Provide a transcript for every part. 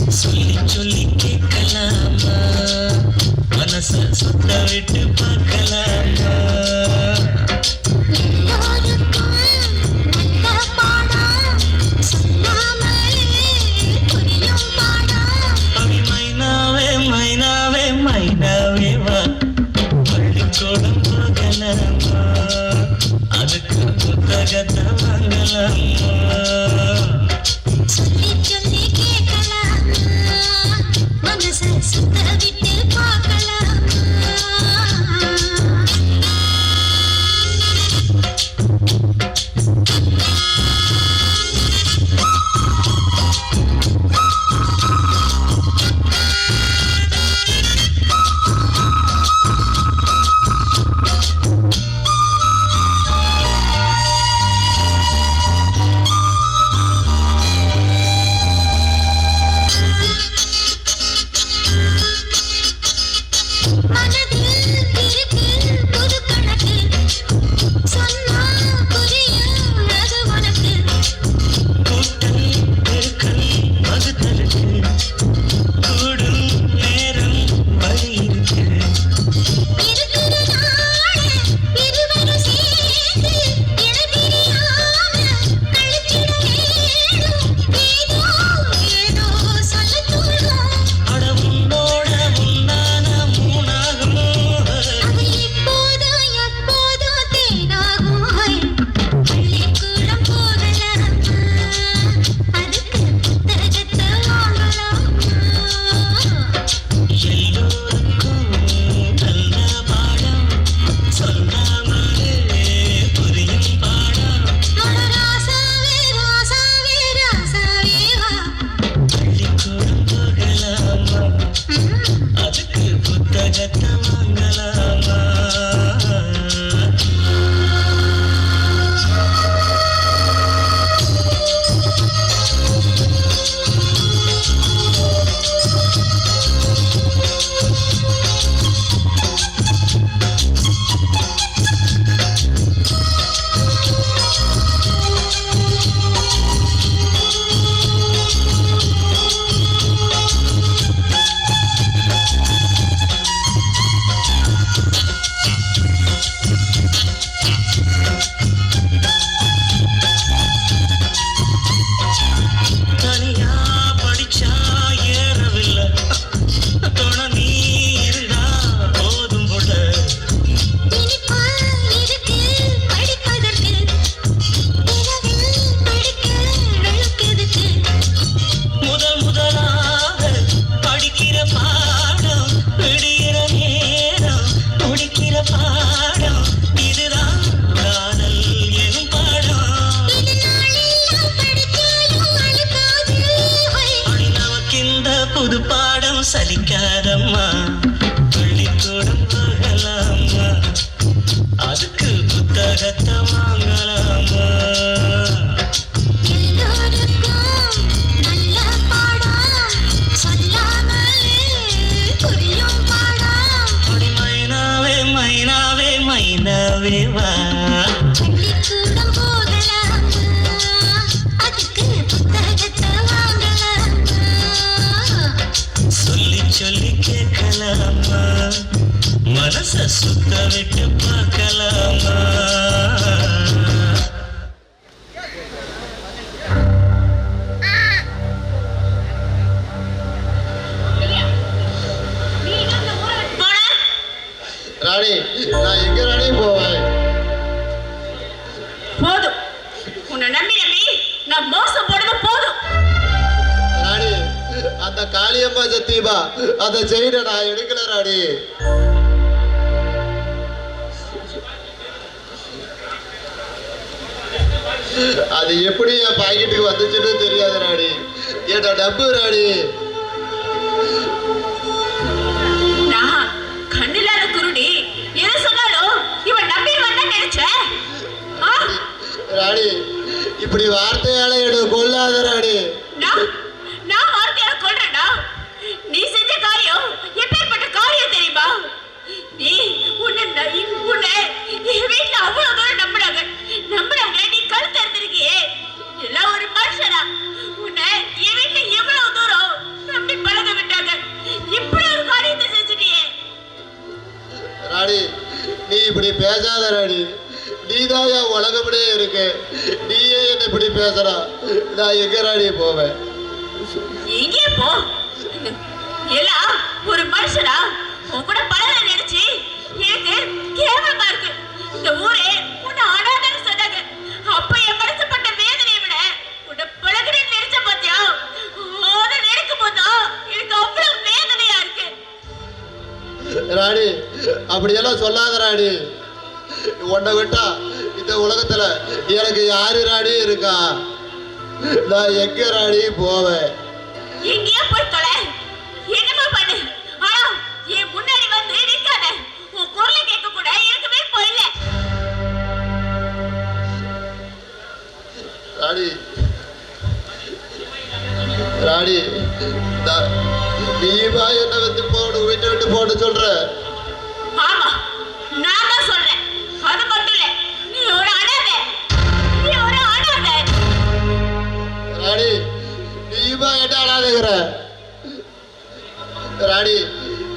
சொல்லி சொல்லி கேட்கலாமா மனச சுத்த விட்டு பார்க்கலாமா பள்ளிக்கூடம் போகலாமா அதுக்கு புத்தகத்தை வாங்கலாமா சொல்லி சொல்லி கேட்கலாமா மனச சுத்த விட்டு பார்க்கலாமா புது பாடம் சலிக்காதம்மா பள்ளிக்கூடம் போகலாமா அதுக்கு புத்தகத்தை வாங்கலாமா மைனாவே மைனாவே மைனாவே வா சொல்லி கேட்கலாமா மனச சுத்த விட்டு பார்க்கலாமா ராணி நான் எங்க ராணி போவேன் போதும் உன்னை நம்பி நான் மோசம் போடுறது போதும் ராணி அந்த காளியம்மா சத்தியமா அதை செய்ய நான் எடுக்கல ராணி அது எப்படி என் பாக்கெட்டுக்கு வந்துச்சுன்னு தெரியாது ராணி ஏடா டப்பு ராணி நான் கண்ணில்லாத குருடி எது சொன்னாலும் இவன் நம்பி வந்த நினைச்ச ராணி இப்படி வார்த்தையால எடு கொள்ளாத ராணி நான் வார்த்தையால கொல்றேனா நீ செஞ்ச காரியம் எப்பேற்பட்ட காரியம் தெரியுமா நீ உன்னை வீட்டுல அவ்வளவு தூரம் நம்பினாங்க நீ கழுத்து எடுத்திருக்கியே எல்லாம் ஒரு மனுஷனா உன்னை என் வீட்டுல எவ்வளவு தூரம் பேசாத ராணி. நீதான் என் உலகப்படியே இருக்கு. நீயே என்ன இப்படி பேசுறா? நான் எங்க ராணி போவேன்? எங்கே போ? எல்லாம் ஒரு மனுஷனா உன் கூட பழக நினைச்சு எனக்கு கேவலமா இருக்கு. இந்த ஊரே உன்னை அனாதைன்னு சொன்னாங்க. அப்ப என் மனசுப்பட்ட வேதனையை விட உன்னை பழகுன்னு நினைச்ச பாத்தியா? அதை நினைக்கும் போதுதான் எனக்கு அவ்வளவு வேதனையா இருக்கு. ராணி அப்படியெல்லாம் சொல்லாத ராணி. உன்னை விட்டா இந்த உலகத்துல எனக்கு யாரு ராணி இருக்கா? நான் எங்க ராணி போவேன்? எங்கேயோ போய் தொலை, என்னமா பண்ணு. ஆனா என் முன்னாடி வந்து நிற்காத. உன் குரலை கேட்க கூட இருக்கவே போயில்ல. ராணி ராணி நீவா என்ன வந்து போடு வீட்டை விட்டு போட சொல்ற? ஆமா, நான் தான் சொல்றேன். அது மட்டும் இல்ல, நீ ஒரு அனாதை. நீ ஒரு அனாதை. ராணி நீவா என்ன அனாதைகிற? ராணி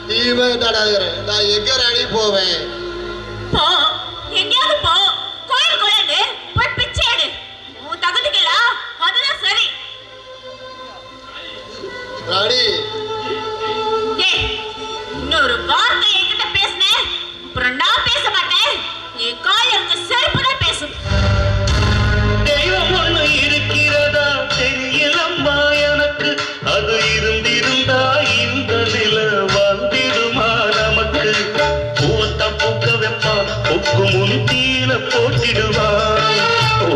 நீவா என்ன அனாதைகிற? நான் எங்க ராணி போவேன்? போ, எங்கேயாவது போ. கோயில் கோயிலுக்கு போய் பிச்சை எடு. உன் தகுதிக்கலாம் அதுதான் சரி. ராணி ஏய், இன்னொரு வார்த்தை என்கிட்ட பேசுனேன், அப்புறம் நான் பேச மாட்டேன். என் காயருக்கு செருப்பு தான் பேசும். தெய்வம் ஒண்ணு இருக்கிறதா தெரியலம்மா எனக்கு. அது இருந்திருந்தா இந்த நில வந்திடுமா நமக்கு. பூவத்த பூக்க வைப்பா, பூக்கு முன் தீல போட்டிடுவா.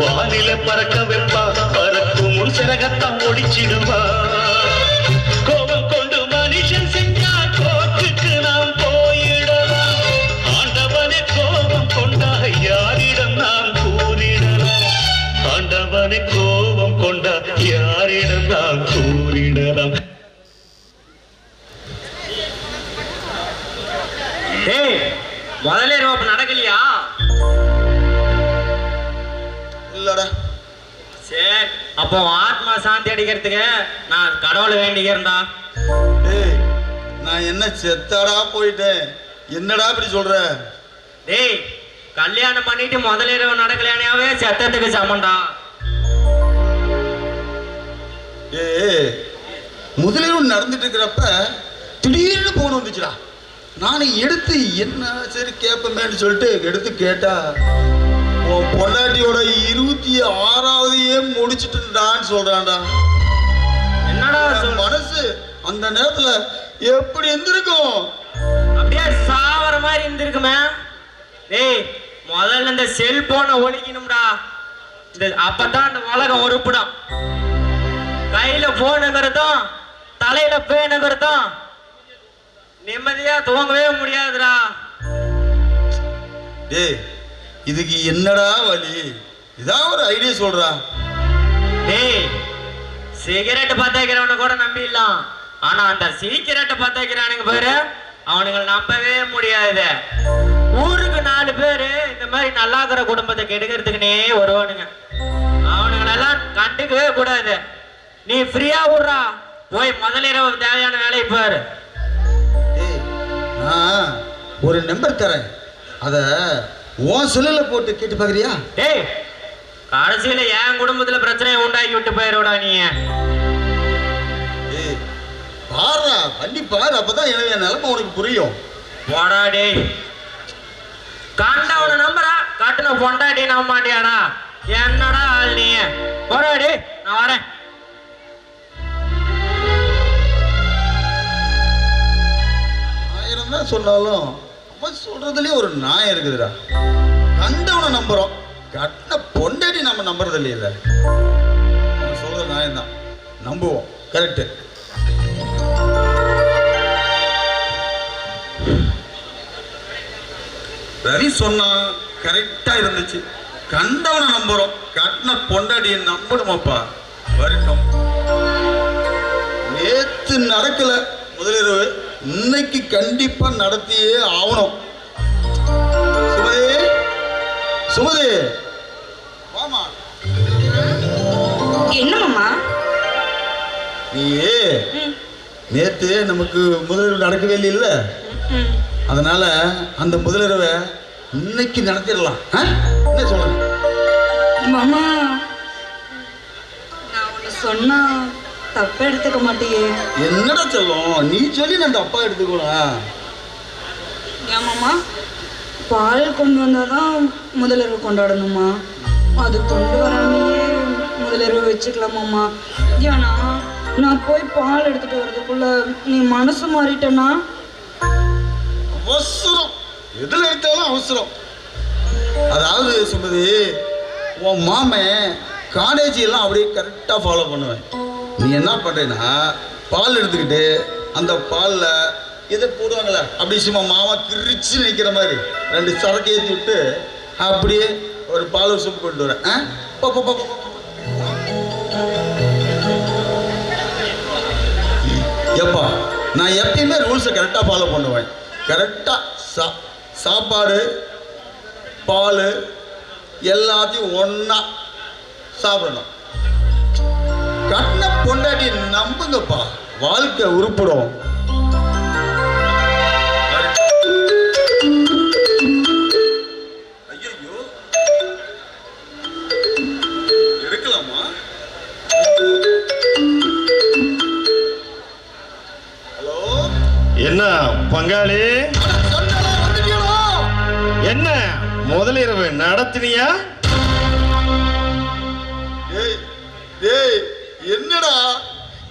வானில பறக்க வைப்பா, பறக்கும் முன் சிறகத்தான் ஒடிச்சிடுவா. கோபம் கொண்டு மனுஷன் செஞ்சா கோட்டுக்கு நாம் போயிடலாம். ஆண்டவனே கோபம் கொண்டா யாரிடம் நாம் கூறிடலாம். ஆண்டவனே கோபம் கொண்டா யாரிடம் நாம் கூறிடலாம். டேய், முதல்ல ரோப் நடக்கலையா? இல்லடா. சரி, அப்போ ஆத்மா சாந்தி அடிக்கிறதுக்கு நான் கடவுளை வேண்டிக்கிறேன்டா. ஏய், நான் என்ன செத்தாடா போயிட்டேன்? என்னடா இப்படி சொல்ற? டேய், கல்யாணம் பண்ணிட்டு முதல்ல இரவு நடக்கலையானே செத்தத்துக்கு சமண்டா. ஏய், முதலில் நடந்துட்டு இருக்கிறப்ப திடீர்னு போன் வந்துச்சுடா. நானும் எடுத்து என்ன சரி கேட்பமேன்னு சொல்லிட்டு எடுத்து கேட்டா, உன் பொண்டாட்டியோட 26வது முடிச்சுட்டுடான்னு சொல்றான்டா. என்னடா என் மனசு அந்த நேரத்துல எப்படி இருந்திருக்கும்? அப்படியே சாவர மாதிரி இருந்திருக்குமே. டேய், முதல்ல இந்த செல்போனை ஒழிக்கணும்டா. அப்பதான் இந்த உலகம் உருப்பிடும். கையில போனுங்கிறதும் தலையில பேனுங்கிறதும் நிம்மதியா தூங்கவே முடியாதுடா. டேய், இதுக்கு என்னடா வழி? இதான் ஒரு ஐடியா சொல்றா. டேய், சிகரெட் பத்த வைக்கிறவனை கூட நம்பிடலாம். ஆனா அந்த சீக்கிரட்டை பத்த வைக்கிறானுங்க பேரு, அவனுங்களை நம்பவே முடியாது. ஊருக்கு 4 பேரு இந்த மாதிரி நல்லா இருக்கிற குடும்பத்தை கெடுக்கிறதுக்குன்னே வருவானுங்க. அவனுங்களெல்லாம் கண்டுக்கவே கூடாது. நீ ஃப்ரீயா விடுறா, போய் முதலிரவு தேவையான வேலையை பாரு. டேய், நான் ஒரு நம்பர் தரேன், அத உன் செல்லுல போட்டு கேட்டு பாக்குறியா? டேய், கடைசியில என் குடும்பத்துல பிரச்சனையை உண்டாக்கி விட்டு போயிடுடா நீ. ஏய், பாருடா, பண்ணி பாரு, அப்பதான் எனக்கு என் நிலைமை உனக்கு புரியும். போடா டேய், கண்டவன நம்பரா கட்டுன பொண்டாட்டி நம்ப மாட்டியாடா? என்னடா ஆள் நீ? போடா டேய், நான் வரேன். ஆயிரம் தான் சொன்னாலும் அவன் சொல்றதுலயே ஒரு நியாயம் இருக்குதுடா. கண்டவனை நம்புறோம், கட்டின பொண்டாட்டி நம்ம நம்புறது இல்லையில. அவன் சொல்ற நியாயம் தான், நம்புவோம். கரெக்டு. ரவி சொன்னா கரெக்டா இருந்துச்சு. கண்டவனை நம்புறோம், கட்டின பொண்டாட்டியை நம்பணுமாப்பா. வருத்தம் நேத்து நடக்கல முதலிரவு, இன்னைக்கு கண்டிப்பா நடத்தியே ஆகணும். சுமதி, சுமதி, வாமா. என்னம்மா? நீ நேத்து நமக்கு முதலிரவு நடக்கவே இல்லை, அதனால அந்த முதலிரவை இன்னைக்கு நடத்திடலாம். என்ன சொல்றேன் மாமா, நான் ஒன்று சொன்னா தப்பா எடுத்துக்க மாட்டியே? என்னடா சொல்லும், நீ சொல்லி நான் தப்பா எடுத்துக்கலாம். ஏன் மாமா, பால் கொண்டு வந்தாதான் முதலிரவு கொண்டாடணுமா? அது கொண்டு வராமையே முதலிரவு வச்சுக்கலாமாம்மா? ஏன்னா நான் போய் பால் எடுத்துட்டு வர்றதுக்குள்ள நீ மனசு மாறிட்டனா? அவசரம், எதுல எடுத்தாலும் அவசரம். அதாவது சுமதி, உன் மாமன் காலேஜ் எல்லாம் அப்படியே கரெக்டாக ஃபாலோ பண்ணுவேன். நீ என்ன பண்ணுறேன்னா, பால் எடுத்துக்கிட்டு அந்த பாலில் இதை போடுவாங்களே, அப்படி சும்மா மாமா கிரிச்சு நிற்கிற மாதிரி 2 சரக்கு ஏற்றி விட்டு அப்படியே ஒரு பால் சூப் கொண்டு வரேன். எப்பா, நான் எப்பயுமே ரூல்ஸை கரெக்டாக ஃபாலோ பண்ணுவேன். கரெக்டாக சாப்பாடு பால் எல்லாத்தையும் ஒன்றா சாப்பிடணும். கண்ண பொண்டாட்டி நம்புங்கப்பா, வாழ்க்கை உருப்படும். ஐயோ, எடுக்கலாமா? ஹலோ, என்ன பங்காளி, என்ன முதலிரவு நடத்தினியா? என்னடா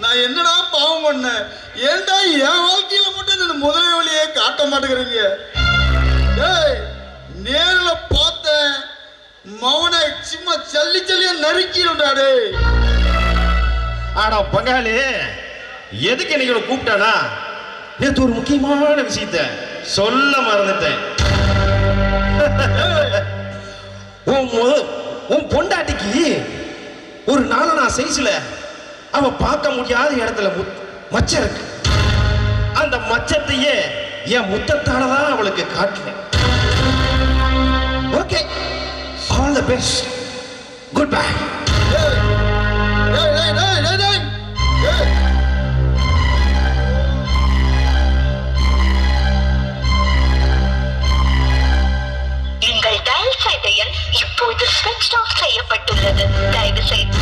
நான் என்னடா பாவம் பண்ணேன்? ஏன்டா என் வாழ்க்கையில மட்டும் இந்த முதலிரவுலையே காட்ட மாட்டேங்கிறீங்க? நேர்ல பார்த்தேன், மவனை சும்மா சல்லி சல்லியா நறுக்கிடும்டாடே. ஆடா பங்காளி, எதுக்கு இன்னைக்கு கூப்பிட்டானா? நேற்று ஒரு முக்கியமான விஷயத்த சொல்ல மறந்துட்டேன். உன் பொண்டாட்டிக்கு ஒரு நாளனா சைஸ்ல அவ பார்க்க முடியாத இடத்துல மச்சம் இருக்கு. அந்த மச்சத்தையே என் முத்தத்தாலதான் அவளுக்கு காட்டுவேன். Okay, all the best, good bye. உங்கள் டயல் செய்த எண் இப்போது ஸ்விட்ச் ஆஃப் செய்யப்பட்டுள்ளது. தயவு செய்து.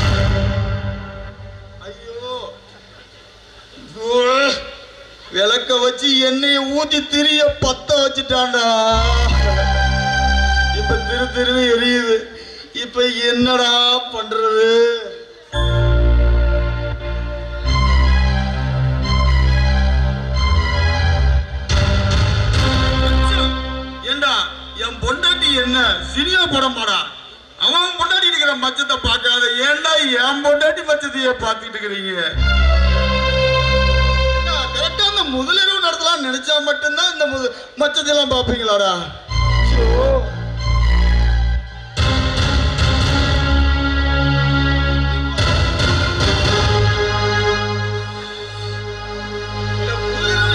ஐயோ, விளக்க வச்சு எண்ணெயை ஊத்தி திரிய பத்த வச்சுட்டான்டா. இப்ப திரு எரியுது. இப்ப என்னடா பண்றது? ஏண்டா என் பொண்டாட்டி என்ன சினிமா படம் பாடா? அவன் பொண்டாட்டி இருக்கிற மச்சத்தை பார்க்காத, ஏண்டா என் பொண்டாட்டி மச்சத்தையே பார்த்துட்டு இருக்கிறீங்க? கரெக்டா அந்த முதலிரவு நடத்தலாம் நினைச்சா மட்டும்தான் இந்த மச்சத்தையெல்லாம் பார்ப்பீங்களாடா?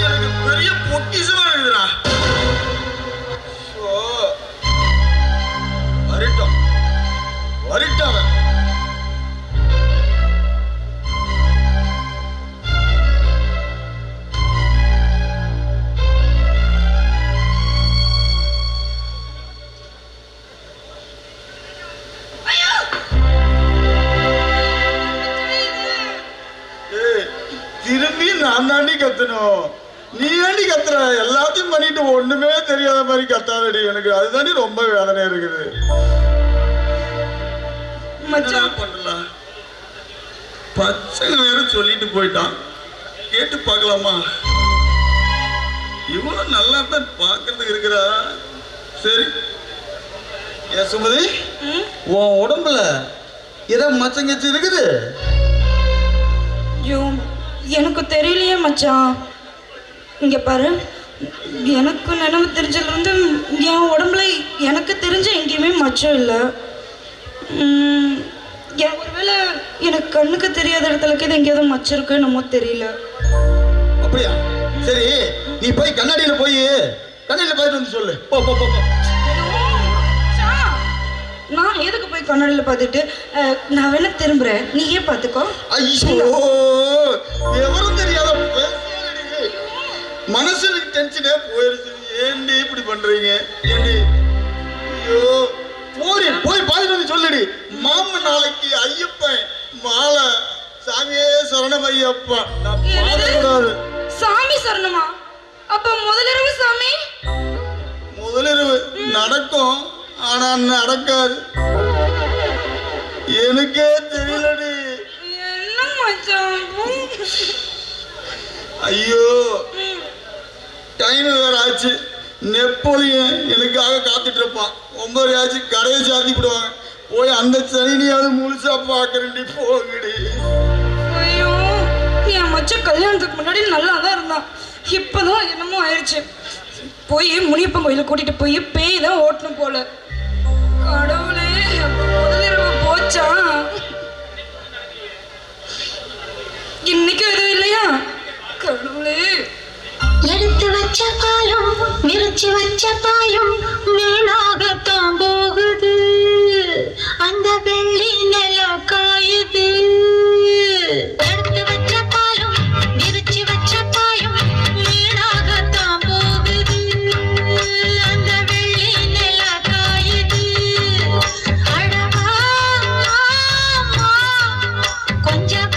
எனக்கு பெரிய பொக்கிஷமா இருக்குதுடா. வரட்டும். திரும்பி நான் தாண்டி கத்தணும், நீ ஏண்டி கத்துற? எல்லாத்தையும் பண்ணிட்டு ஒண்ணுமே தெரியாத மாதிரி கத்தாதடி. எனக்கு அதுதாண்டி ரொம்ப வேதனை இருக்குது. பண்ணலாம், பச்சை வேற சொல்லிட்டு போயிட்டான். கேட்டு பார்க்கலாமா? இவ்வளவு நல்லா தான் பார்க்கறதுக்கு இருக்கிறா. சரி, ஏன் சுமதி, உன் உடம்புல ஏதோ மச்சங்கச்சு இருக்குது? ஐயோ, எனக்கு தெரியலையே மச்சான். இங்க பாரு, எனக்கு நினைவு தெரிஞ்சதுலேருந்து என் உடம்புல எனக்கு தெரிஞ்ச எங்கேயுமே மச்சம் இல்லை. ஒருவேளை எனக்கு கண்ணுக்கு தெரியாத இடத்துல எங்கேயாவது மச்சம் இருக்கு என்னமோ தெரியல. அப்படியா? சரி, நீ போய் கண்ணாடியில பார்த்துட்டு வந்து சொல்லு. போ போ போ. நான் எதுக்கு போய் கண்ணாடியில பார்த்துட்டு? நான் வேணா திரும்புறேன், நீயே பார்த்துக்கோ. ஐயோ, எவரும் தெரியாத மனசுக்கு டென்ஷனே போயிருச்சு. ஏண்டி இப்படி பண்றீங்க? ஏண்டி ஐயோ போய் பார்த்துட்டு வந்து சொல்லுடி. மாமன் நாளைக்கு ஐயப்பன் மாலை. சாமியே சரணம் ஐயப்பா. நான் பாடக்கூடாது. சாமி சரணமா? அப்ப முதலிரவு சாமி? முதலிரவு நடக்கும், ஆனா நடக்காது. எனக்கே தெரியலடி. என்ன மச்சான்? ஐயோ டைம் வேற ஆச்சு. நெப்போலியன் எனக்காக காத்துட்டு இருப்பான். 9 ஆச்சு, கடையை சாத்தி விடுவாங்க. போய் அந்த சனினியாவது முழுசா பாக்குறேன்டி. போங்கடி. ஐயோ என் மச்சான் கல்யாணத்துக்கு முன்னாடி நல்லா தான் இருந்தான். இப்பதான் என்னமோ ஆயிடுச்சு. போய் முனியப்பன் கோயில கூட்டிட்டு போய் பேய் தான் ஓட்டணும் போல. கடவுளே, முதலிரவு போச்சா? இன்னைக்கு எதுவும் இல்லையா? கடவுளே, எடுத்து வச்ச பாலும் விரிச்சு வச்ச பாயும் வீணாகத்தான் போகுது. அந்த வெள்ளி நிலம் காயுது. எடுத்து வச்ச பாலும் விரிச்சு வச்ச பாயும் வீணாகத்தான் போகுது. அந்த வெள்ளி நிலம் காயுது. அழகா கொஞ்சம்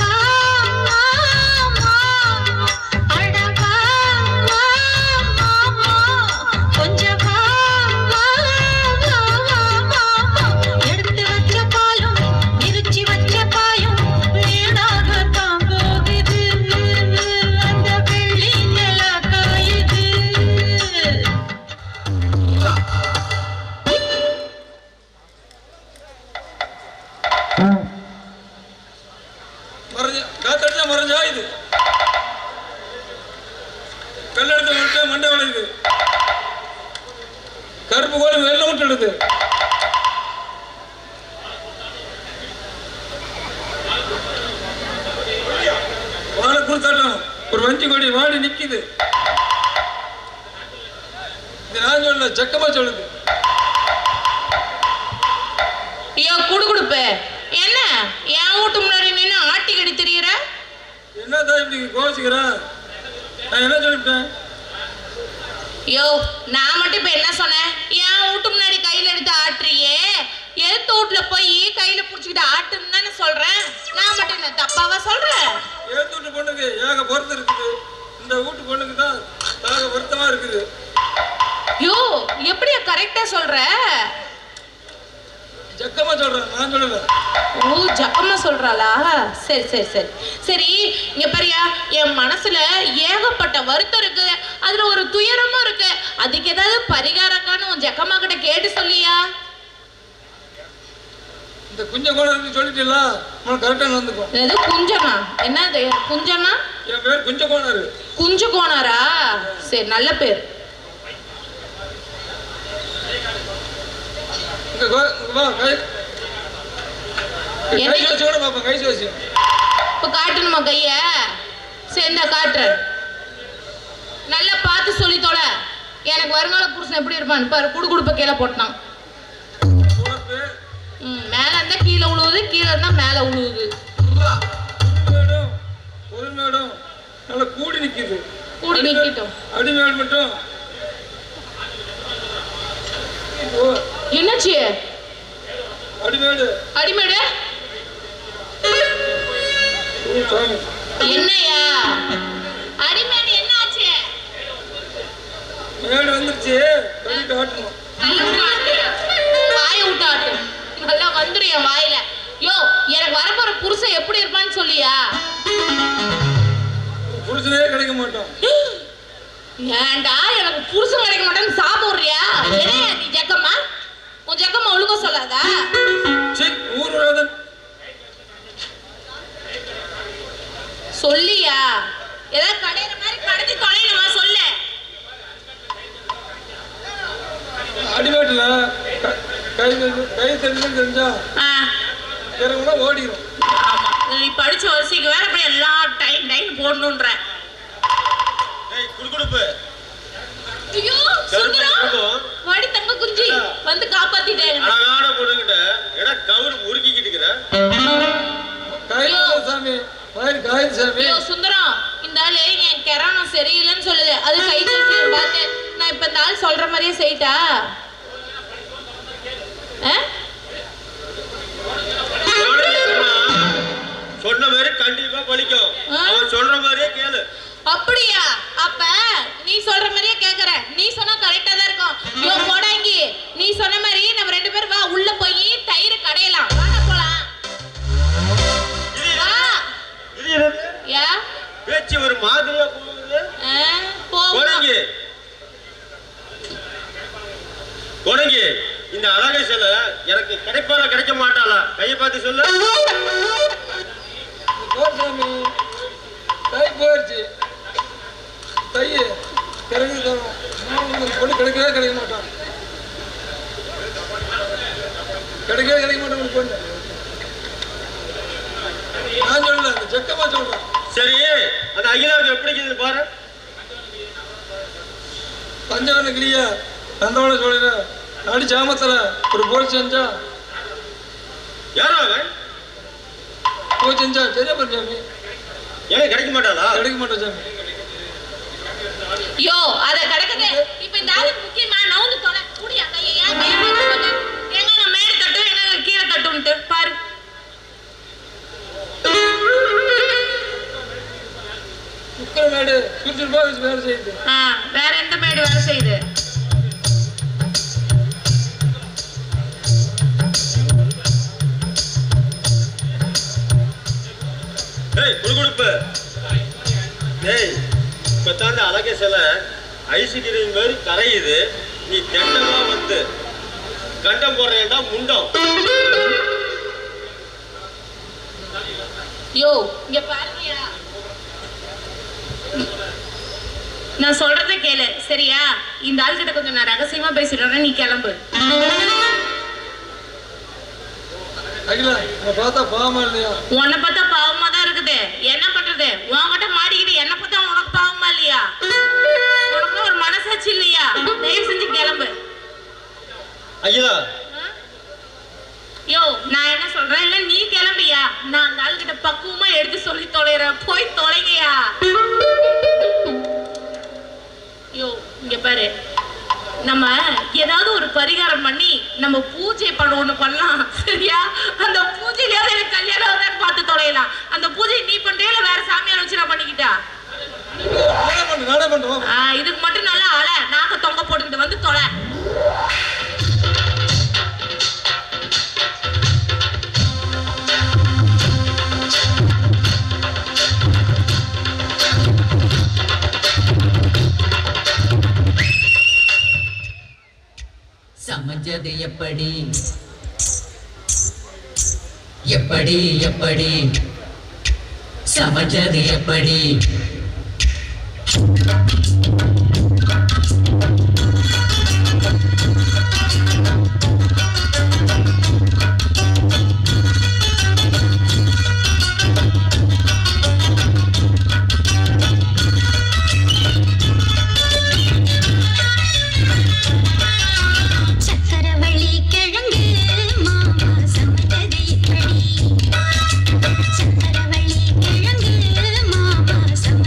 மறைஞ்சா இது கல்லெடுத்து மண்டை வளையுது. கருப்பு கோழி வெள்ளை முட்டை எடுத்து வாழை கொடுத்தாட்டம் ஒரு வஞ்சி கொடி வாடி நிக்குது. இது நான் சொல்ல சக்கமா சொல்லுது. ஐயோ குடுகுடுப்பு என்ன என் வீட்டு முன்னாடி நின்று ஆட்டி கடி தெரியுற? என்னதான் இப்படி கோச்சிக்கிறேன்? நான் என்ன சொல்லிட்டேன்? ஐயோ நான் மட்டும் இப்ப என்ன சொன்னேன்? என் வீட்டு முன்னாடி கையில எடுத்து ஆட்டுறியே, எடுத்த வீட்டுல போய் கையில புடிச்சுக்கிட்டு ஆட்டுன்னு தானே சொல்றேன். நான் மட்டும் என்ன தப்பாவா சொல்றேன்? எடுத்து வீட்டு பொண்ணுக்கு ஏக பொருத்தம் இருக்குது. இந்த வீட்டு பொண்ணுக்கு தான் ஏக பொருத்தமா இருக்குது. ஐயோ எப்படியா கரெக்டா சொல்ற? ஜக்கமா சொல்றேன், நான் சொல்லல. ஓ ஜக்கமா சொல்றாளா? சரி சரி சரி சரி. இங்க பாரியா, என் மனசுல ஏகப்பட்ட வருத்தம் இருக்கு. அதுல ஒரு துயரமும் இருக்கு. அதுக்கு ஏதாவது பரிகாரங்கான்னு உன் ஜக்கம்மா கிட்ட கேட்டு சொல்லியா? இந்த குஞ்ச கோணம் சொல்லிட்டீங்களா? கரெக்டா நடந்துக்கும். எது குஞ்சனா? என்னது குஞ்சனா? என் பேர் குஞ்ச கோணாரு. குஞ்சு கோணாரா? சரி நல்ல பேர். இப்ப காட்டணுமா கைய? சேர்ந்தா காட்டுறேன். நல்லா பார்த்து சொல்லி தொட. எனக்கு வருங்கால புருஷன் எப்படி இருப்பான்னு பாரு. குடுகுடுப்ப கீழே போட்டான். மேல இருந்தா கீழே உழுவுது, கீழே இருந்தா மேல உழுவுது. நல்லா கூடி நிக்குது. கூடி நிக்கட்டும். அடிமேல் மட்டும் என்னாச்சு? அடிமேடு அடிமேடு என்னையா? அடிமேடு என்ன ஆச்சு? மேடு வந்துருச்சு. வாய விட்டு ஆட்டு. நல்லா வந்துரு என் வாயில. யோ எனக்கு வரப்போற புருஷன் எப்படி இருப்பான்னு சொல்லியா? புருஷனே கிடைக்க மாட்டோம். ஏண்டா எனக்கு புருஷன் கிடைக்க மாட்டேன்னு சாப்பிடுறியா? என்னையா நீ ஜக்கம்மா? உன் ஜக்கம்மா ஒழுங்கா சொல்லாதா? ஊர்வராதன் சொல்லியா? ஏதாவது கடையிற மாதிரி கடத்தி தொலைணுமா? சொல்லு. அடிமேட்டுல கை தெரிஞ்சா ஓடிடும். ஆமா நீ படிச்ச வரிசைக்கு வேற அப்படியே எல்லா டைம் போடணுன்ற. ஐயோ சுந்தரம் வாடி தங்க குஞ்சி வந்து காப்பாத்திட்டேன். அழகான பொண்ணுகிட்ட எடா கவுரு முறுக்கிக்கிட்டு இருக்கற. சாமி காய் சாமி. ஐயோ சுந்தரம் இந்த ஆளு என் கரானம் சரியில்லைன்னு சொல்லுது. அது கை தூக்கி பார்த்து நான் இப்ப இந்த ஆள் சொல்ற மாதிரியே செய்யிட்டா? சொன்ன மாதிரி கண்டிப்பா பலிக்கும். அவன் சொல்ற மாதிரியே கேளு. அப்படியா? அப்ப நீ சொல்ற மாதிரியே கேக்குறேன். நீ சொன்னா கரெக்டா தான் இருக்கும். யோ போடாங்கி, நீ சொன்ன மாதிரி நம்ம 2 பேரும் வா உள்ள போய் தயிர் கடையலாம். வாடா போலாம். வா. யா பேச்சு ஒரு மாதிரியா போகுது. போடாங்கி. போடாங்கி, இந்த அழகை சில எனக்கு கிடைப்பாளா கிடைக்க மாட்டாளா? கையை பார்த்து சொல்லு. சாமி தை போயிடுச்சு. தை கிடைக்குது பொண்ணு கிடைக்கவே கிடைக்க மாட்டான். கிடைக்கவே கிடைக்க மாட்டான் பொண்ணு. நான் சொல்லல, அந்த ஜக்கமா சொல்றேன். சரி, அந்த அகிலாவுக்கு எப்படி இருக்குது பாரு. பஞ்சவன கிளியா நந்தவன சொல்ற நாடி சாமத்துல ஒரு போல் செஞ்சா யாரா அவன்? போய் செஞ்சா சரியா பண்ணு சாமி. எனக்கு கிடைக்க மாட்டாளா? கிடைக்க மாட்டேன் சாமி. யோ அத கடக்குது. இப்போ இந்த ஆளு முக்கியமா நவுந்து தொலை. கூடி அங்க ஏன் கைய சொல்ல. எங்க மேல தட்டு எங்க கீழே தட்டுன்ட்டு பாரு. முக்கிய மேடு சுறுசுறுப்பா வேலை செய்யுது. வேற எந்த மேடு வேலை செய்யுது? ஏய் குடுகுடுப்பு. ஏய் இப்பதான் அழகே சில ஐஸ்கிரீம் மாதிரி கரையுது. நீ தெண்டமா வந்து கண்டம் போடுறேன்டா முண்டம். யோ இங்க பாருங்கயா, நான் சொல்றத கேளு சரியா? இந்த ஆள் கிட்ட கொஞ்சம் நான் ரகசியமா பேசிடுறேன், நீ கிளம்பு. அகிலா உன்னை பார்த்தா பாவமா இல்லையா? உன்னை பார்த்தா பாவமா தான் இருக்குது. என்ன பண்றது? உன்கிட்ட மாட்டிக்கிட்டு என்ன பார்த்தா உனக்கு பாவமா இல்லையா? உனக்கு ஒரு மனசாட்சி இல்லையா? தயவு செஞ்சு கிளம்பு. அகிலா யோ நான் என்ன சொல்றேன், இல்ல நீ கிளம்பியா? நான் அந்த ஆள் கிட்ட பக்குவமா எடுத்து சொல்லி தொலைறேன், போய் தொலைங்கயா. யோ இங்க பாரு, நம்ம ஏதாவது ஒரு பரிகாரம் பண்ணி நம்ம பூஜை ஒண்ணு பண்ணலாம் சரியா? அந்த பூஜையிலேயாவது எனக்கு கல்யாணம் ஆகுதான்னு பார்த்து தொலைலாம். அந்த பூஜை நீ பண்றியா இல்ல வேற சாமியார் வச்சு நான் பண்ணிக்கிட்டா? இதுக்கு மட்டும் நல்லா ஆள நாக்க தொங்க போட்டுக்கிட்டு வந்து தொலை. சமஞ்சது எப்படி எப்படி எப்படி சமஞ்சது எப்படி? சக்கரவள்ளி கிழங்கு மாமா சம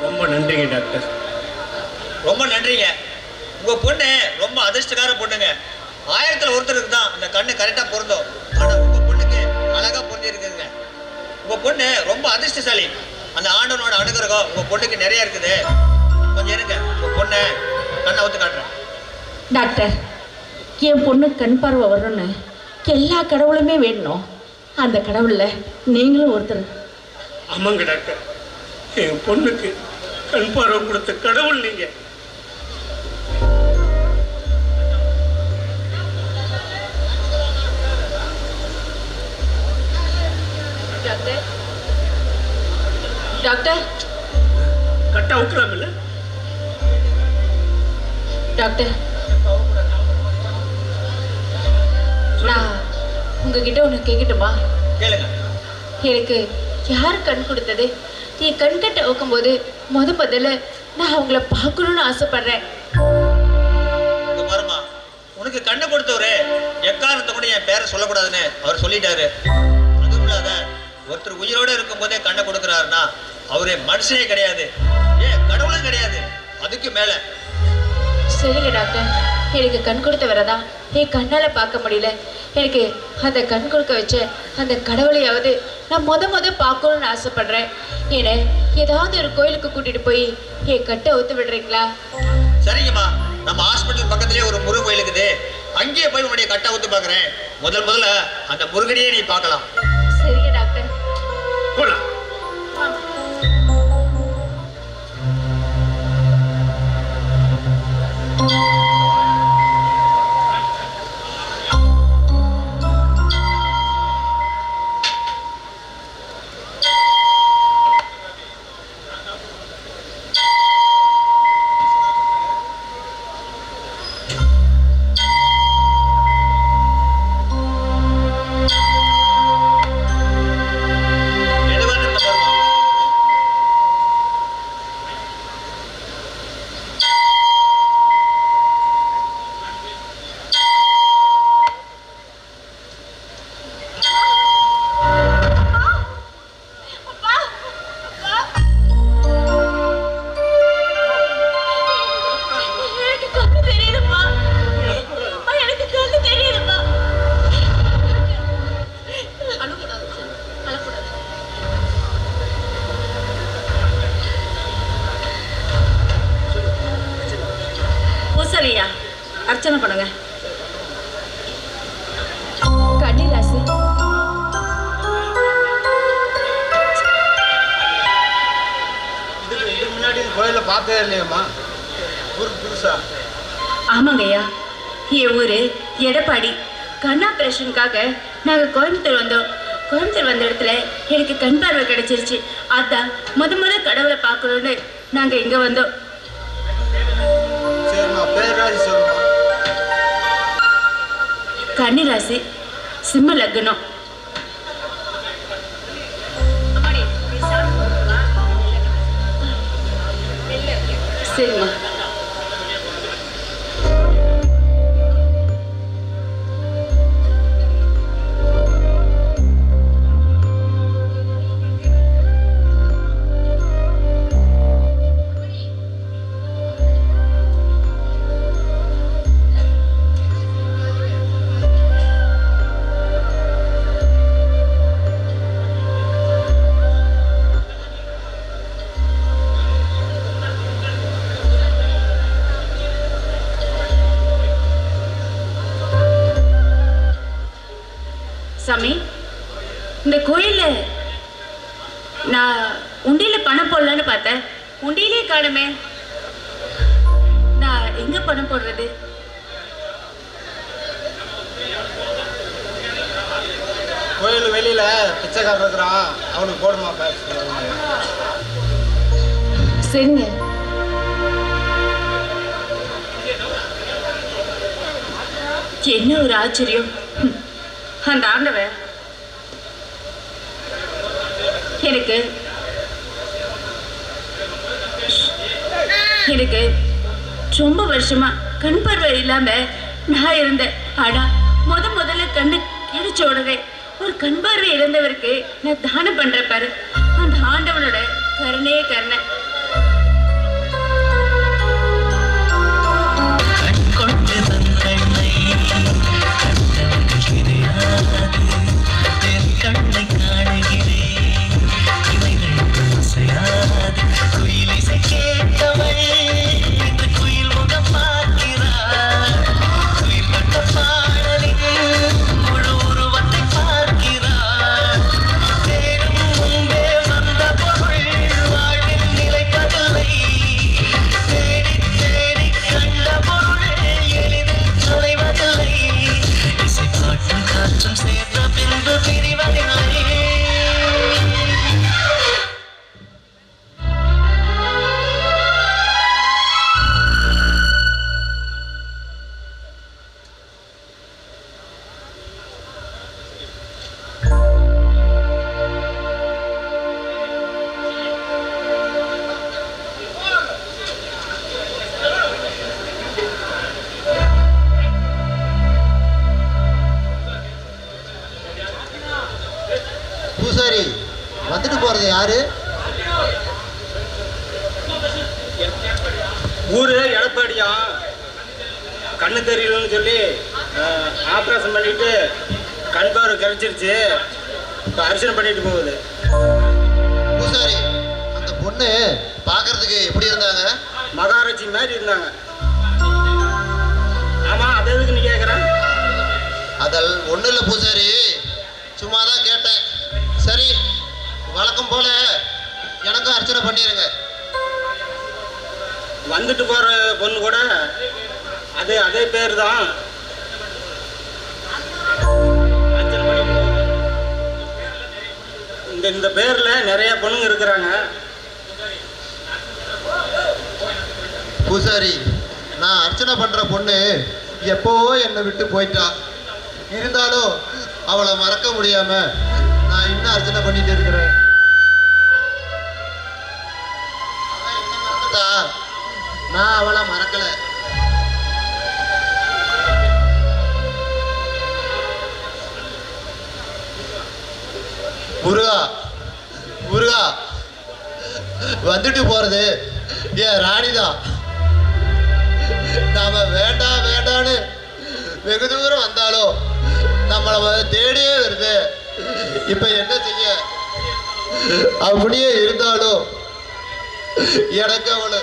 ரொம்ப நன்றிங்க டாக்டர். ரொம்ப நன்றிங்க. உங்க பொண்ணு ரொம்ப அதிர்ஷ்டக்கார பொண்ணுங்க. 1000ல் ஒருத்தருக்கு தான் அந்த கண்ணு கரெக்டா பொருந்தும். ஆனா உங்க பொண்ணுக்கு அழகா பொருந்தி இருக்குதுங்க. உங்க பொண்ணு ரொம்ப அதிர்ஷ்டசாலி. அந்த ஆண்டவனோட அனுகிரகம் உங்க பொண்ணுக்கு நிறைய இருக்குது. கொஞ்சம் இருங்க, உங்க பொண்ணு கண்ணை ஒத்து காட்டுறேன். டாக்டர், என் பொண்ணு கண் பார்வை வரணும்னு எல்லா கடவுளுமே வேணும். அந்த கடவுள்ல நீங்களும் ஒருத்தர். ஆமாங்க டாக்டர், என் பொண்ணுக்கு கண் பார்வை கொடுத்த கடவுள் நீங்க. டாக்டர், டாக்டர், கட்டா உட்கலாம் இல்ல டாக்டர், நான் உங்ககிட்ட ஒன்று கேட்கட்டுமா? கேளுங்க. எனக்கு யார் கண் கொடுத்தது? என் கண்கட்ட வைக்கும்போது முதல்ல நான் அவங்கள பார்க்கணும்னு ஆசைப்படுறேன். பாருமா, உனக்கு கண்ணை கொடுத்தவரு எக்காரணத்தை கூட என் பேரை சொல்லக்கூடாதுன்னு அவர் சொல்லிட்டாரு. அதுவும் இல்லாத ஒருத்தர் உயிரோட இருக்கும் போதே கண்ணை கொடுக்குறாருன்னா அவரு மனுஷனே கிடையாது, ஏன் கடவுளும் கிடையாது, அதுக்கு மேல. சரிங்க டாக்டர், எனக்கு கண் கொடுத்த வரதா என் கண்ணால பார்க்க முடியல. எனக்கு அந்த கண் கொடுக்க வச்ச அந்த கடவுளையாவது நான் முத பார்க்கணும்னு ஆசைப்படுறேன். என்னை ஏதாவது ஒரு கோயிலுக்கு கூட்டிட்டு போய் என் கட்டை ஒத்து விடுறீங்களா? சரிங்கம்மா, நம்ம ஹாஸ்பிட்டல் பக்கத்துலயே ஒரு முருகன் கோயில் இருக்குது. அங்கேயே போய் உன்னுடைய கட்டை ஒத்து பார்க்குறேன். முதல்ல அந்த முருகனையே நீ பார்க்கலாம். சரிங்க டாக்டர், போலாம். பூசாரியா, அர்ச்சனை பண்ணுங்க. கண்ணிராசி, இதுக்கு முன்னாடி கோயில பார்த்ததே இல்லையம்மா, புதுசா? ஆமாங்க ஐயா, என் ஊரு எடப்பாடி. கண் ஆபரேஷனுக்காக நாங்கள் கோயம்புத்தூர் வந்தோம். கோயம்புத்தூர் வந்த இடத்துல எனக்கு கண் பார்வை கிடைச்சிருச்சு. அதான் முத கடவுளை பார்க்கணுன்னு நாங்கள் இங்கே வந்தோம். சரிம்மா, பேர் ராசி சொல்லுமா? கன்னிராசி, சிம்ம லக்னம். சரிம்மா. சாமி, இந்த கோயில்ல நான் உண்டியில பணம் போடலான்னு பார்த்தேன். உண்டியிலே காணுமே. நான் எங்க பணம் போடுறது? கோயில் வெளியில பிச்சைக்காரர் இருக்கிறான், அவனுக்கு போடுமா பேச. சரிங்க. என்ன ஒரு ஆச்சரியம்! அந்த ஆண்டவன் எனக்கு ரொம்ப வருஷமா கண் பார்வை இல்லாம நான் இருந்தேன். ஆனா முதல்ல கண்ணு கிடைச்ச உடனே ஒரு ஒரு கண் பார்வை இழந்தவருக்கு நான் தானம் பண்ற பாரு, அந்த ஆண்டவனோட கருணையே கருணை. கண்ணை காணுகிறேன் குயிலை கேட்டவள் இன்று குயில் முகம் பார்க்கிறார். குயில் கட்ட பாடலின் முழு உருவத்தை பார்க்கிறார். தேடும் முன்பே வந்த பொருள் வாழ்வில் நிலைப்பதில்லை. தேடி தேடி கண்ட பொருள் எளிதில் தொலைவதில்லை. இசை காற்றும் காற்றும் சேர்ந்த பின்பு பிரிவதில்லை. பூசாரி வந்துட்டு போறது யாரு? ஊரு எடப்பாடியா, கண்ணு தெரியலன்னு சொல்லி ஆப்ரேஷன் பண்ணிட்டு கண் பார்வை கிடைச்சிருச்சு. இப்போ அரிசனம் பண்ணிட்டு போகுது. பூசாரி, அந்த பொண்ணு பார்க்கறதுக்கு எப்படி இருந்தாங்க? மகாராஜி மாதிரி இருந்தாங்க. ஆமா, அது எதுக்கு நீ கேட்குற? அதில் ஒன்றும் இல்லை பூசாரி, சும்மா தான் கேட்டேன். சரி, வழக்கம் போல எனக்கும் அர்ச்சனை பண்ணிடுங்க. வந்துட்டு போற பொண்ணு கூட அதே பேர் தான். இந்த பேர்ல நிறைய பொண்ணுங்க இருக்கிறாங்க. பூசாரி, நான் அர்ச்சனை பண்ற பொண்ணு எப்போவோ என்னை விட்டு போயிட்டா. இருந்தாலும் அவளை மறக்க முடியாம நான் இன்னும் அர்ச்சனை பண்ணிட்டு இருக்கிறேன். நான் அவளை மறக்கல. முருகா முருகா, வந்துட்டு போறது என் ராணிதான். நாம வேண்டாம் வேண்டான்னு வெகு தூரம் வந்தாலும் நம்மளை தேடியே வருது. இப்ப என்ன செய்ய? அப்படியே இருந்தாலும் எனக்கு அவளு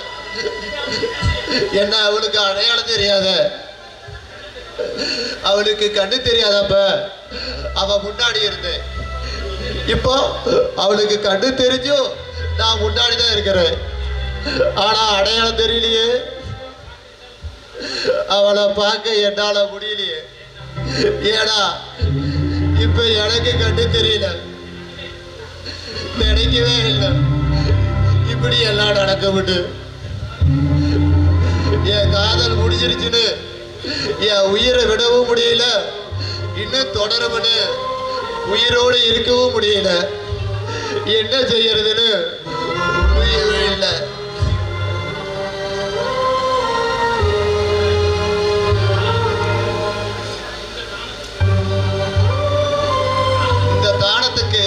என்ன அவளுக்கு அடையாளம் தெரியாத, அவளுக்கு கண்ணு தெரியாதப்ப அவ முன்னாடி இருந்தேன். இப்போ அவளுக்கு கண்ணு தெரிஞ்சும் நான் முன்னாடி தான் இருக்கிறேன். ஆனா அடையாளம் தெரியலையே, அவளை பார்க்க என்னால முடியலையே. ஏடா இப்ப எனக்கு கண்டு தெரியல, நினைக்கவே இல்லை இப்படி எல்லாம் நடக்க விட்டு. என் காதல் முடிஞ்சிருச்சுன்னு என் உயிரை விடவும் முடியல, இன்னும் தொடரவனு உயிரோடு இருக்கவும் முடியல. என்ன செய்யறதுன்னு புரியவே இல்லை. இந்த தானத்துக்கு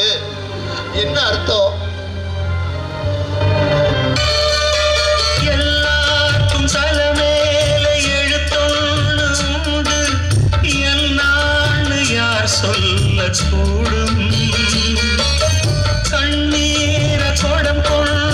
என்ன அர்த்தம்? எல்லாருக்கும் தலைமேல எழுத்தொன்று என்னான்னு யார் சொல்ல கூடும்? கண்ணீர கொடம் கொண்டு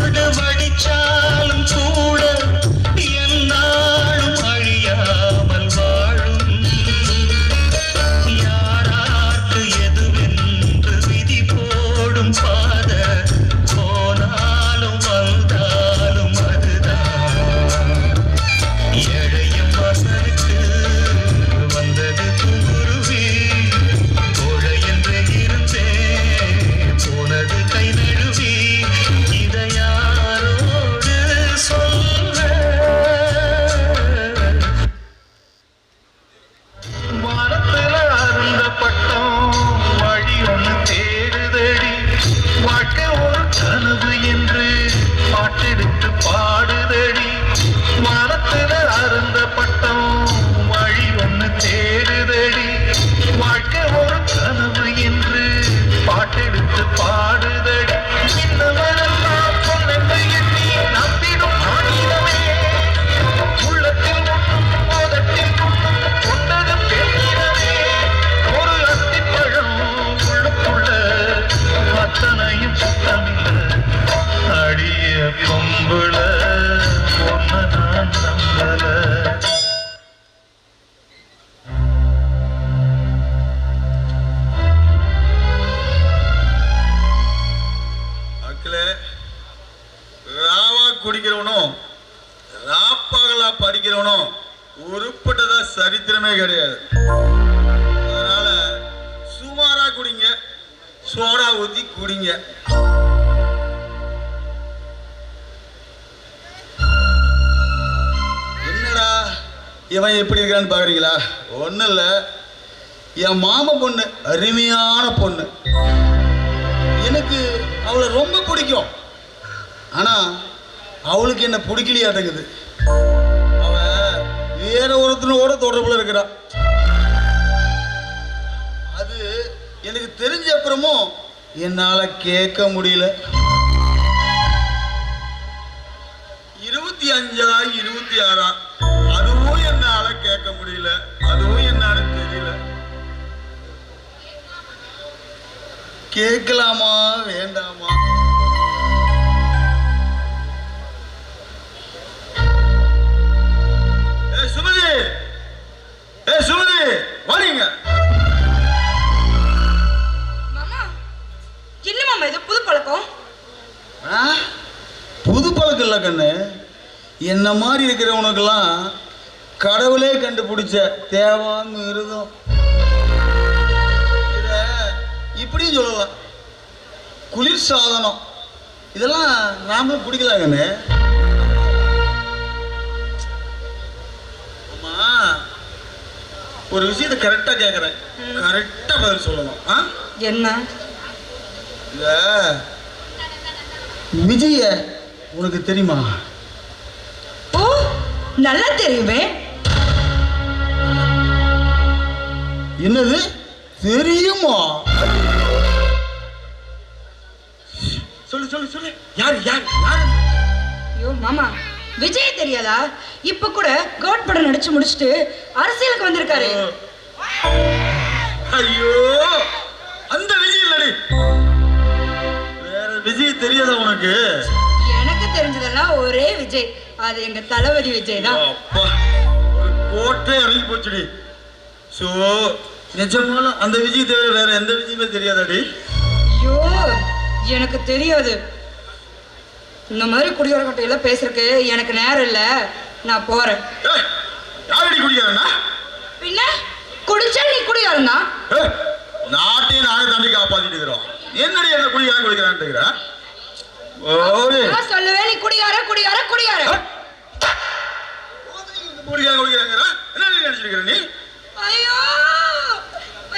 பழக்கமே கிடையாது. அதனால சுமாரா குடிங்க, சோடா ஊத்தி குடிங்க. என்னடா இவன் எப்படி இருக்கான்னு பாக்குறீங்களா? ஒன்றும் இல்லை, என் மாமா பொண்ணு அருமையான பொண்ணு. எனக்கு அவளை ரொம்ப பிடிக்கும். ஆனால் அவளுக்கு என்ன பிடிக்கலையாட்டங்குது. அவன் வேற ஒருத்தனோட தொடர்புல இருக்கிறான். அது எனக்கு தெரிஞ்ச அப்புறமும் என்னால் கேட்க முடியல. 25ஆ 26ஆ அதுவும் என்னால் கேட்க முடியல. அதுவும் என்னால தெரியல. கேட்கலாமா வேண்டாமா? சுமதி, சுமதி வாங்க. மாமா என்ன மாமா இது புது பழக்கம்? புது பழக்கம் இல்லை கண்ணு. என்ன மாதிரி இருக்கிறவனுக்கெல்லாம் கடவுளே கண்டுபிடிச்ச தேவான்னு இருந்தோம். இப்படியும் சொல்லலாம், குளிர் சாதனம். இதெல்லாம் நாமளும் குடிக்கலாங்கண்ணே. ஆமா, ஒரு விஷயத்தை கரெக்டா கேட்கறேன், கரெக்டா பதில் சொல்லணும். என்ன? இந்த விஜய உனக்கு தெரியுமா? ஓ, நல்லா தெரியுமே. என்னது தெரியுமா? சொல்லு சொல்லு சொல்லு. யார் யார் யார்? ஐயோ மாமா, விஜய் தெரியாதா? இப்ப கூட கோட் படம் நடிச்சு முடிச்சுட்டு அரசியலுக்கு வந்திருக்காரு. ஐயோ, அந்த விஜய் இல்லடி. வேற விஜய் தெரியாதா உனக்கு? எனக்கு தெரிஞ்சதெல்லாம் ஒரே விஜய், அது எங்க தளபதி விஜய் தான். அப்பா, ஒரு கோட்டை இறங்கி போச்சுடி. சோ நிஜமாலும் அந்த விஜய் தவிர வேற எந்த விஜயுமே தெரியாதாடி? ஐயோ, எனக்கு தெரியாது. இந்த மாதிரி குடியோர கட்டையெல்லாம் பேசுறதுக்கு எனக்கு நேரம் இல்ல, நான் போறேன். யாரடி குடிக்காரனா? பின்ன குடிச்சா நீ குடியாரனா? நாட்டையும் நானே தாண்டி காப்பாத்திட்டு இருக்கிறோம். என்னடி என்ன குடிக்காரன் குடிக்கிறான்னு இருக்கிறேன்? சொல்லுவேன், நீ குடியார குடியார குடியார குடிக்காரன் குடிக்கிறாங்க. என்ன நினைச்சிருக்கிற நீ? ஐயோ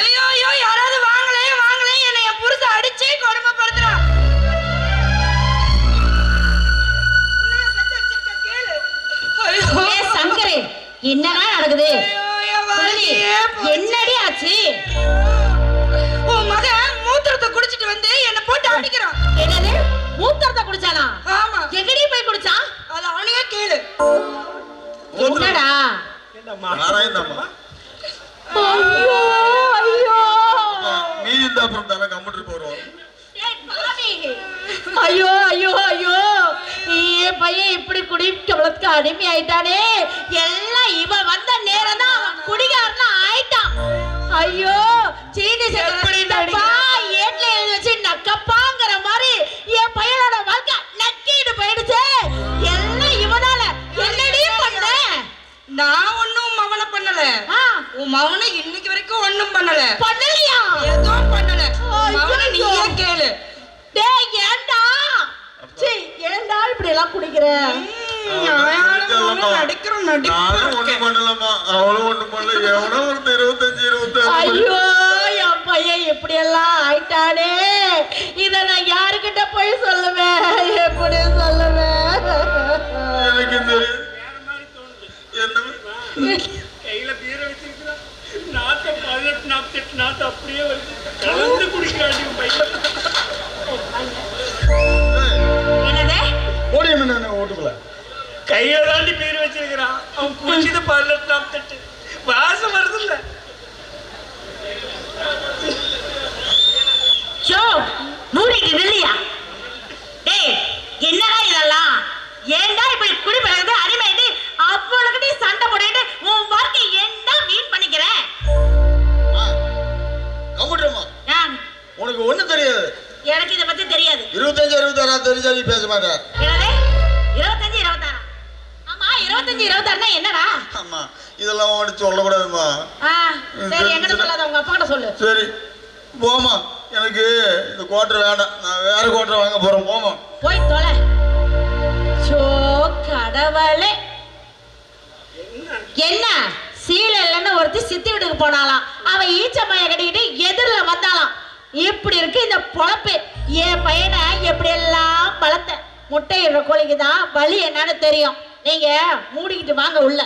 ஐயோ ஐயோ, யாராவது வாங்களே வாங்களே, என்னை என் புருஷன் அடிச்சே கொடுமைப்படுத்துறான். சங்கரே, என்னடா நடக்குது? என்னடி ஆச்சு? உன் மகன் மூத்திரத்தை குடிச்சிட்டு வந்து என்ன போட்டு அடிக்கிறான். என்னது, மூத்திரத்தை குடிச்சானா? ஆமா. எங்கடி போய் குடிச்சான்? அது அவனையே கேளு. என்னடா? நாராயணம்மா, ஐயோ ஐயோ, நீ இந்த அப்புறம் தானே கம்ப்யூட்டர் போறோம். ஐயோ ஐயோ ஐயோ, என் பையன் இப்படி குடிக்கவளத்துக்கு அடிமை ஆயிட்டானே. எல்லாம் இவன் வந்த நேரம் தான் அவன் குடிகாரனா ஆயிட்டான். ஐயோ, சீனி சக்கரப்பா ஏட்ல எழுதி வச்சு நக்கப்பாங்கிற மாதிரி என் பையனோட வாழ்க்கை நக்கிட்டு போயிடுச்சு. எல்லாம் இவனால. என்னடி பண்ண? நான் ஒண்ணும் மவனை பண்ணல. உன் மவனை இன்னைக்கு வரைக்கும் ஒண்ணும் பண்ணல. பண்ணலையா? எதுவும் பண்ணல. மவனை நீயே கேளு. டேய், ஏண்டா ஏண்டா இப்படி எல்லாம் குடிக்கிற? நடிக்கிறோம் ஒண்ணும் பண்ணலமா, அவளும் ஒண்ணும் பண்ணல. எவனோ ஒரு 25-26. ஐயோ, என் பையன் இப்படி எல்லாம் ஆயிட்டானே. இத நான் யாருக்கிட்ட போய் சொல்லுவேன்? எப்படி சொல்லுவேன்? எனக்கு தெரியும். கையில பீர வச்சிருக்கிறான். நாத்த 18 நாத்த அப்படியே வந்து கலந்து குடிக்கிறாடி பையன். ஓட்டுக்கல கையில தாண்டி பீர வச்சிருக்கிறான். அவன் குடிச்சது 18 வாசம் வருது இல்ல? மூடிக்கு நில்லையா? டேய், என்னடா இதெல்லாம்? ஏண்டா இப்படி குடி பழகுது அடிமைட்டு அவ்வளவு நீ சண்டை போட்டுட்டு உன் வாழ்க்கை என்ன வீண் பண்ணிக்கிற? கம்ப்யூட்டர்மா, உனக்கு ஒண்ணும் தெரியாது. எனக்கு இத பத்தி தெரியாது. 25-26 தெரிஞ்சா நீ பேச மாட்டேன். என்னது 25-26? ஆமா, 25 25 26 என்னடா? அம்மா இதெல்லாம் உன்கிட்ட சொல்லக்கூடாதும்மா. சரி என்கிட்ட சொல்லாத, உங்க அப்பா கிட்ட சொல்லு. சரி போமா, எனக்கு இந்த குவார்டர் வேண்டாம், நான் வேற குவார்டர் வாங்க போறேன். போமா போய் தொலை. சோ கடவுளே, என்ன சீல இல்லைன்னு ஒருத்தி சித்தி வீட்டுக்கு போனாலாம், அவ ஈச்சம்மைய கட்டிக்கிட்டு எதிரில் வந்தாலாம். இப்படி இருக்கு இந்த பொழப்பு. என் பையனை எப்படி எல்லாம் வளர்த்த. முட்டையிடுற கோழிக்கு தான் வலி என்னன்னு தெரியும். நீங்க மூடிக்கிட்டு வாங்க உள்ள.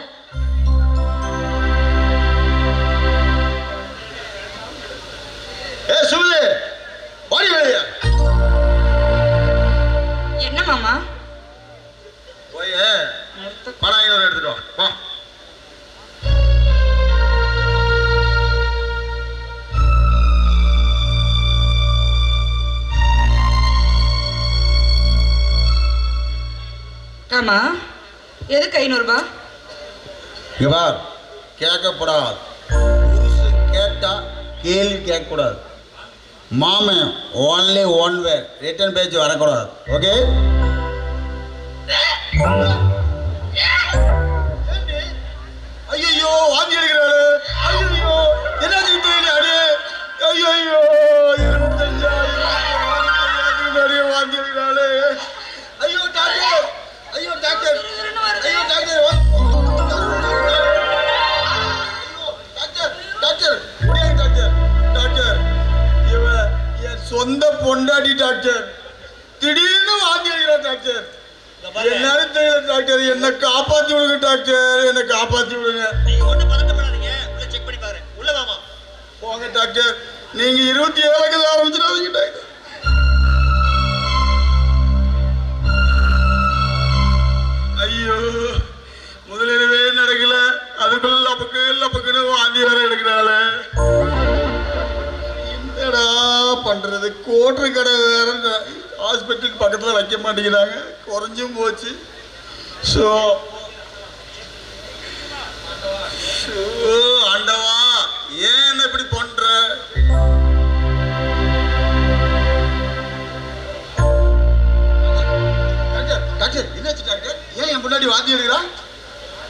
சுமதி வாடி வெளிய. என்ன மாமா? போய் பணம் எடுத்துட்டு வா. ஆமா, எதுக்கு 500 ரூபாய்? இங்க பார், கேட்கக்கூடாது. கேட்டா கேள்வி கேட்கக்கூடாது. மாமன் only one way, return page வரக்கூடாது. ஓகே? ஐயோ வாந்தி எடுக்கிறாரு. ஐயோ என்னாச்சு தெரியல. அடே ஐயோ 25,000 வாந்தி எடுக்கிறாரு. ஐயோ டாக்டர், ஐயோ டாக்டர், ஐயோ டாக்டர், டாக்டர் டாக்டர் டாக்டர், இவன் என் சொந்த பொண்டாட்டி டாக்டர். திடீர்னு வாந்தி எடுக்கிறா டாக்டர். எல்லாரும் தெரியல டாக்டர், என்ன காப்பாத்தி விடுங்க டாக்டர், என்ன காப்பாத்தி விடுங்க. நீங்க ஒண்ணு பதட்டப்படாதீங்க, உள்ள செக் பண்ணி பாருங்க. உள்ள வாமா. போங்க டாக்டர், நீங்க 27 ஆரம்பிச்சிடாதீங்க டாக்டர். ஐயோ முதலிரவே நடக்கல, அதுக்குள்ள லப்புக்குன்னு வாந்தி வேற எடுக்கிறாள். என்னடா பண்றது? கோட்டரு கடை வேற ஹாஸ்பிட்டலுக்கு பக்கத்துல வைக்க மாட்டேங்கிறாங்க, குறைஞ்சும் போச்சு. ஸோ ஆண்டவா, ஏன் என்ன இப்படி பண்ற? டாக்டர் என்னாச்சு டாக்டர்? ஏன் என் பொண்டாட்டி வாந்தி எடுக்கிறா?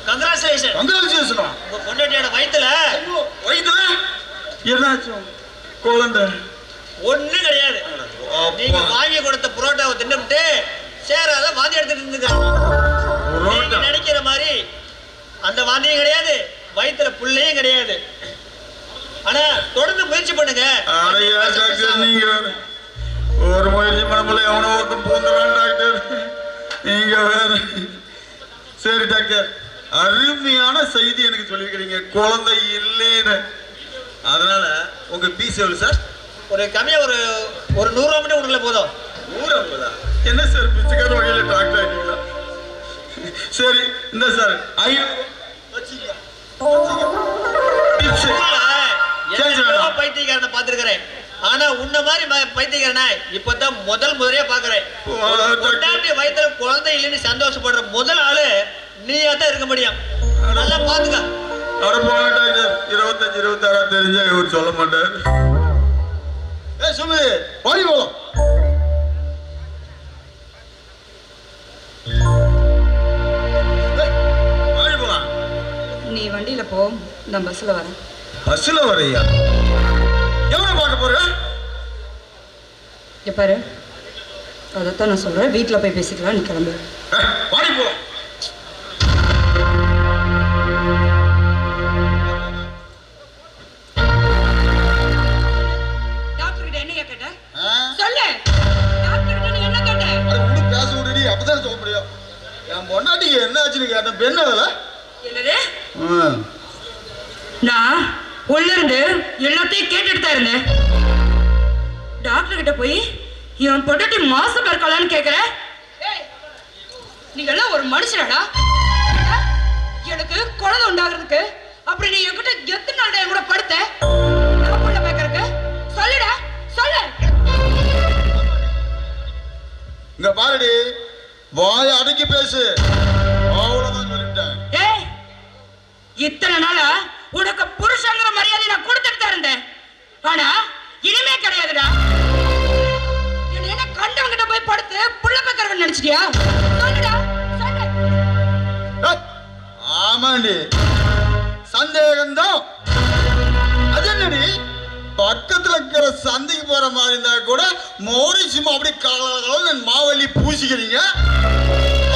கங்க்ராச்சுலேஷன். கங்க்ராச்சுலேஷனா? உங்க பொண்டாட்டியோட வயித்துல என்னாச்சு? குழந்தை ஒண்ணும் கிடையாது. நீங்க வாங்கி கொடுத்த புரோட்டாவை தின்னுட்டு சேராத வாந்தி எடுத்துட்டு இருந்துங்க. நினைக்கிற மாதிரி அந்த வாந்தியும் கிடையாது, வயித்துல புள்ளையும் கிடையாது. ஆனா தொடர்ந்து முயற்சி பண்ணுங்க. நீங்க ஒரு முயற்சி பண்ணல, எவனோ ஒருத்தன் போந்துறான் டாக்டர், நீங்க வேற. சரி டாக்டர், அருமையான செய்தி எனக்கு சொல்லியிருக்கிறீங்க, குழந்தை இல்லைன்னு. அதனால உங்க பீஸ் எவ்வளவு சார்? ஒரு கம்மியா ஒரு 100 ரூபா மட்டும் கொடுக்கல போதும். 150? என்ன சார் பிச்சைக்கார வகையில டாக்டர் ஆகிட்டீங்களா? சரி இந்த சார் 500 பைத்தியக்காரனை பார்த்திருக்கிறேன், ஆனா உன்ன மாதிரி பைத்தியக்காரனா இப்பதான் முதல் முறையா பாக்குறேன். வயிற்றுல குழந்தை இல்லைன்னு சந்தோஷப்படுற முதல் ஆளு நீயா தான் இருக்க முடியும். நல்லா பாத்துக்க. 25 26 தெரிஞ்சா இவர் சொல்ல மாட்டார். சுமதி வாடி போலாம். நீ வண்டியில போ, நான் பஸ்ல வரேன். பஸ்ல வரையா? எவ்வளவு பார்க்க போற? பாரு, அதைத்தான் நான் சொல்றேன், வீட்டுல போய் பேசிக்கலாம், நீ கிளம்பு. வாடி போலாம். டாக்டர் கிட்ட என்ன கேட்ட? சொல்லு. டாக்டர் கிட்ட நீ என்ன கேட்ட? அட பேச விடுடி, அப்பதான் சொல்ல முடியும். என் பொண்டாட்டிக்கு என்ன ஆச்சுன்னு கேட்டேன். பெண் அதுல என்னது? நான் உள்ள இருந்து எல்லாத்தையும் கேட்டுட்டு தான் இருந்தேன். டாக்டர் கிட்ட போய் என் பொண்டாட்டி மாசம் இருக்கலான்னு கேக்குற? நீங்க எல்லாம் ஒரு மனுஷனாடா? எனக்கு குழந்தை உண்டாகிறதுக்கு அப்படி நீ என்கிட்ட எத்தனை நாள் என் கூட படுத்த? நான் புள்ள பேக்கறதுக்கு சொல்லுடா, சொல்லு. இங்க பாருடி, வாய அடக்கி பேசு. அவ்வளவுதான் சொல்லிட்டேன். ஏய், இத்தனை நாளா உனக்கு புருஷங்கிற மரியாதை நான் கொடுத்துட்டு தான் இருந்தேன். ஆனா இனிமே கிடையாதுடா. என்ன கண்டவங்க கிட்ட போய் படுத்து புள்ள பேக்கறவன் நினைச்சிட்டியா? சொல்லுடா, சொல்லு. ஆமாண்டி, சந்தேகம்தான். அது என்னடி, பக்கத்துல இருக்கிற சந்தைக்கு போற மாதிரி இருந்தா கூட மோரிசுமா அப்படி கால மாவள்ளி பூசிக்கிறீங்க.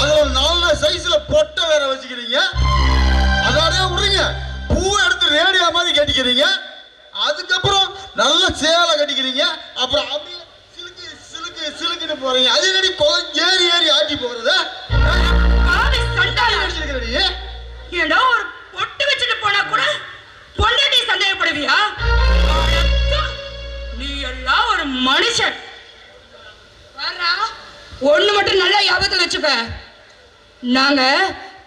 அதுல 4 சைஸ்ல பொட்டை வேற வச்சுக்கிறீங்க. அதோடய விடுறீங்க, பூவை எடுத்து ரேடியோ மாதிரி கட்டிக்கிறீங்க. அதுக்கப்புறம் நல்ல சேலை கட்டிக்கிறீங்க. அப்புறம் அப்படியே சிலுக்கு சிலுக்கு சிலுக்குன்னு போறீங்க. அது என்னடி ஏறி ஏறி ஆட்டி போறது? ஏண்டா ஒரு பொட்டு வச்சுட்டு போனா கூட பொண்டாட்டி சந்தேகப்படுவியா? நீ எல்லாம் ஒரு மனுஷன். ஒண்ணு மட்டும் நல்லா ஞாபகத்துல வச்சுக்க, நாங்க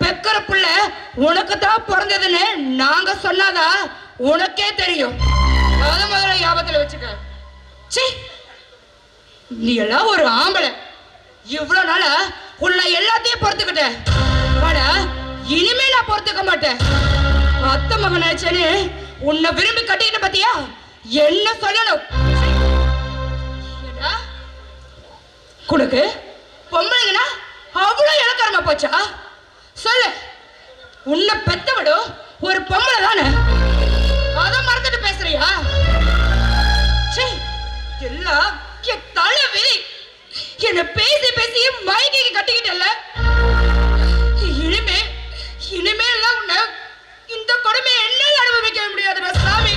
பெக்கற புள்ள உனக்கு தான் பிறந்ததுன்னு நாங்க சொன்னாதா உனக்கே தெரியும். அத முதல்ல ஞாபகத்துல வச்சுக்க. சீ, நீ எல்லாம் ஒரு ஆம்பளை. இவ்வளவு நாளா உன்னை எல்லாத்தையும் பொறுத்துக்கிட்ட. வாடா, இனிமே நான் பொறுத்துக்க மாட்டேன். அத்தை மகனாச்சேன்னு உன்னை விரும்பி கட்டிக்கிட்ட பத்தியா? என்ன சொல்லணும்? உனக்கு பொம்பளைங்கன்னா அவ்வளவு இலக்காரமா போச்சா? சொல்லு, உன்னை பெத்தவிடு ஒரு பொம்பளை தானே, அத மறந்துட்டு பேசுறியா? எல்லாம் தலை விதி. என்ன பேசி பேசி மைக்கு கட்டிக்கிட்டல. இனிமே எல்லாம் உன்னை இந்த கொடுமை என்னால அனுபவிக்க முடியாதுடா சாமி.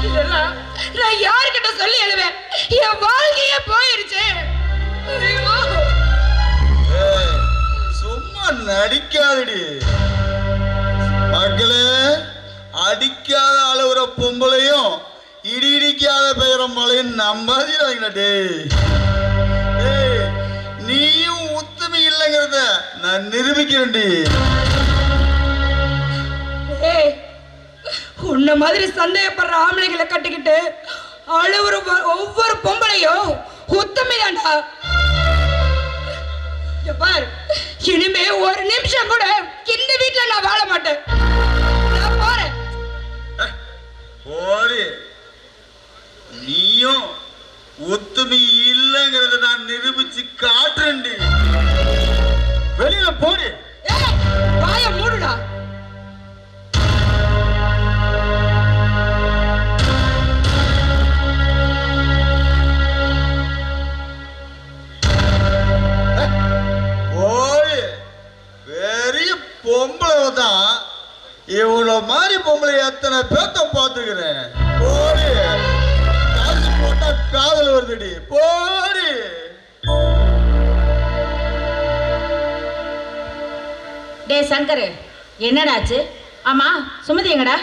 இதெல்லாம் நான் யாருக்கிட்ட சொல்லி எழுவேன்? என் வாழ்க்கையே போயிருச்சு. ஐயோ, சும்மா நடிக்காதடி மக்களே. அடிக்காத அழுவுற பொம்பளையும் இடி இடிக்காத பெயர மழையும் நம்பாதீங்க. நீயும் உத்தமி இல்லைங்கிறத நான் நிரூபிக்கிறேன்டி. உன்ன மாதிரி சந்தேகப்படுற ஆம்பளைகளை கட்டிக்கிட்டு அழுவுற ஒவ்வொரு பொம்பளையும் உத்தமி தான்டா. பார், இனிமே ஒரு நிமிஷம் கூட இந்த வீட்டுல நான் வாழ மாட்டேன். நான் போறேன். நீயும் ஒத்துமை இல்லைங்கிறத நான் நிரூபிச்சு காட்டுறேன்டி. வெளியில போடு. வாய மூடுடா. பெரிய பொம்பளை தான். இவ்வளவு மாதிரி பொம்பளை எத்தனை பேத்த பார்த்துக்கிறேன். போடி, காசு போட்டா காதல் வருதுடி. போடி. டே சங்கர், என்னடாச்சு? ஆமா, சுமதி எங்கடா?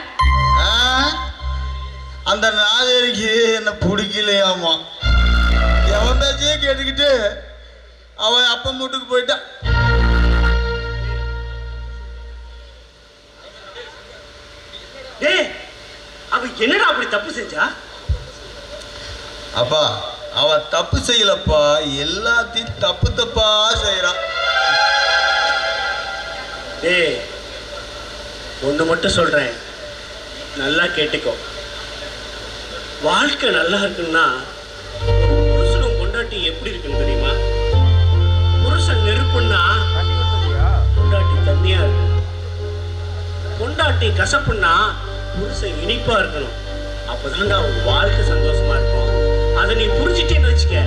அந்த நாதேரிக்கு என்ன பிடிக்கலையாமா. எவன் பேச்சையே கேட்டுக்கிட்டு அவன் அப்பன் வீட்டுக்கு போயிட்டான். அவ என்னடா அப்படி தப்பு செஞ்சா? அப்பா, அவ தப்பு செய்யலப்பா, எல்லாத்தையும் தப்பு தப்பா செய்யறான். ஒண்ணு மட்டும் சொல்றேன், நல்லா கேட்டுக்கோ. வாழ்க்கை நல்லா இருக்குன்னா புருஷனும் பொண்டாட்டி எப்படி இருக்குன்னு தெரியுமா? புருஷன் நெருப்புன்னா பொண்டாட்டி தண்ணியா இருக்கு. பொண்டாட்டி கசப்புன்னா புருஷன் இனிப்பா இருக்கணும். அப்பதான்டா உன் வாழ்க்கை சந்தோஷமா இருக்கும். அதை நீ புரிஞ்சிட்டேன்னு வச்சுக்க,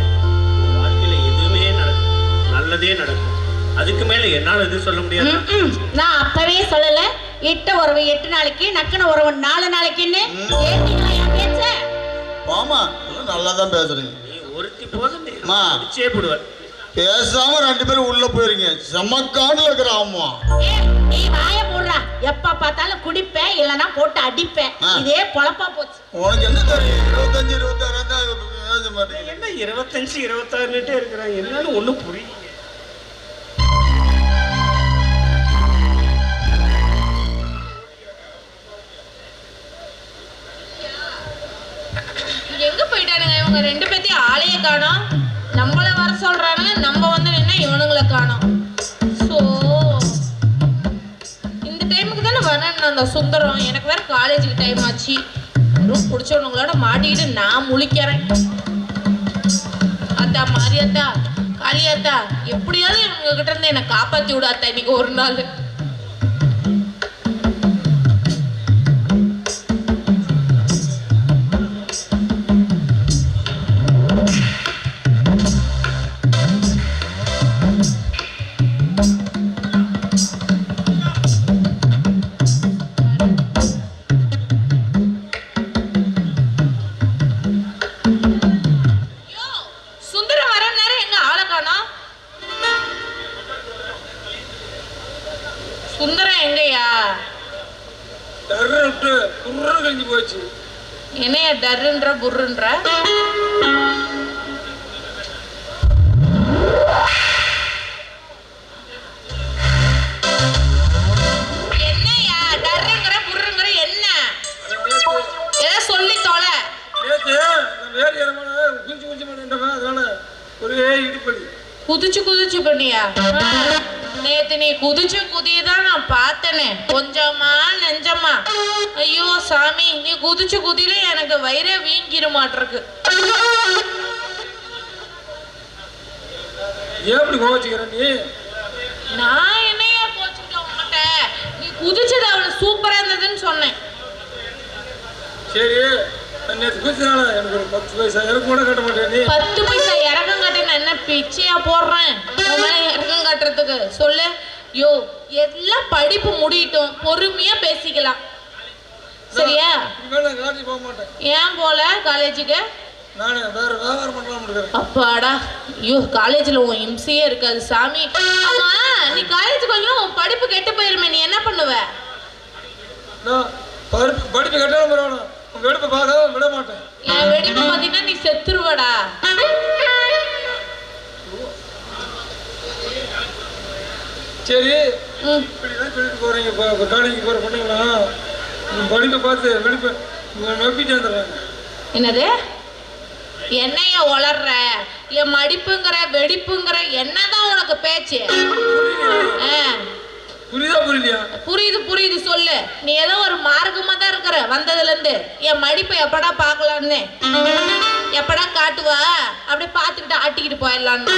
வாழ்க்கையில எதுவுமே நடக்கும், நல்லதே நடக்கும். அதுக்கு மேல என்னால எதுவும் சொல்ல முடியாது. நான் அப்பவே சொல்லல, இட்ட உறவு 8 நாளைக்கு, நக்கின உறவு 4 நாளைக்குன்னு. ஏத்தீங்களா என் பேச்ச? மாமா நல்லா தான் பேசுறீங்க. நீ ஒருத்தி போதும் அடிச்சே போடுவேன். பேசாம 2 பேரும் உள்ள போயிருங்க. செம்மக்காண்டுல இருக்கிற ஆமா. நீ வாய மூடுறா. எப்ப பார்த்தாலும் குடிப்பேன், இல்லனா போட்டு அடிப்பேன். இதே பொழப்பா போச்சு. உனக்கு என்ன தெரியும்? 25 26 தான் பேச மாட்டேங்க. என்ன 25 26ன்னுட்டே இருக்கிறாங்க, என்னன்னு ஒண்ணும் புரியல. எங்க போயிட்டானுங்க இவங்க 2 பேத்தையும்? ஆளையே காணோம். நம்மள வர சொல்றானுங்க, நம்ம வந்து நின்னா இவனுங்களை காணோம். சோ இந்த டைமுக்கு தானே வரணும் அந்த சுந்தரம். எனக்கு வேற காலேஜுக்கு டைம் ஆச்சு. ரூம் பிடிச்சவனுங்களோட மாட்டிக்கிட்டு நான் முழிக்கிறேன். அத்தா, மாரியாத்தா, காளியாத்தா, எப்படியாவது இவங்க கிட்ட இருந்து என்னை காப்பாத்தி விடாத்தா இன்னைக்கு ஒரு நாள். போச்சு. என்னைய டர்ன்ற புர்ருன்ற? என்னையா டர்ங்கிற புர்ருங்கிற என்ன? ஏதோ சொல்லி தொலை. நேத்து நான் வேறு இடமான குஞ்சு பண்ணிட்டேன், அதனால ஒரே இடுப்படி. குதிச்சு பண்ணியா? நேத்து நீ குதிதான் நான் பார்த்தனே, கொஞ்சமா நெஞ்சமா. ஐயோ சாமி, நீ குதியில எனக்கு வயிறே வீங்கிரு மாட்டிருக்கு. ஏன் இப்படி கோவச்சுக்கிற நீ? நான் என்னையா கோச்சுக்கிட்ட உங்ககிட்ட? நீ குதிச்சது அவ்வளவு சூப்பரா இருந்ததுன்னு சொன்னேன். சரி, நேற்று குதிச்சனால எனக்கு ஒரு 10 பைசா இறக்கம் கூட கட்ட மாட்டேன். நீ 10 பைசா இறக்கம் கட்ட நான் என்ன பிச்சையா போடுறேன் இறக்கம் கட்டுறதுக்கு? சொல்லு. யோ, எல்லாம் படிப்பு முடியட்டும், பொறுமையா பேசிக்கலாம், சரியா? நான் காலேஜ் போக மாட்டேன். ஏன் போல காலேஜுக்கு? நானே வேற வியாபாரம் பண்ணலாம்னு இருக்கேன். அப்பாடா, ஐயோ காலேஜ்ல உன் இம்சையே இருக்காது சாமி. ஆமா, நீ காலேஜ் கொஞ்சம் படிப்பு கெட்டு போயிருமே, நீ என்ன பண்ணுவ? நான் படிப்பு கட்டாலும் பரவாயில்ல, உங்க வெடிப்பை பார்க்க விட மாட்டேன். என் வெடிப்பு பார்த்தீங்கன்னா நீ செத்துருவடா. சரி, இப்படிதான் சொல்லிட்டு போறீங்க. இப்போ காலேஜுக்கு போற பொண்ணுங்களா படிப்பை பார்த்து வெடிப்பை நம்பிட்டு வந்துடுறாங்க. என்னது? என்னைய வளர்ற? என் மடிப்புங்கிற வெடிப்புங்கிற என்னதான் உனக்கு பேச்சு? புரியுதா புரியலையா? புரியுது சொல்லு. நீ ஏதோ ஒரு மார்க்கமா தான் இருக்கிற வந்ததுல இருந்து. என் மடிப்பை எப்படா பார்க்கலான்னு, எப்படா காட்டுவா? அப்படியே பார்த்துக்கிட்டு ஆட்டிக்கிட்டு போயிடலான்னு.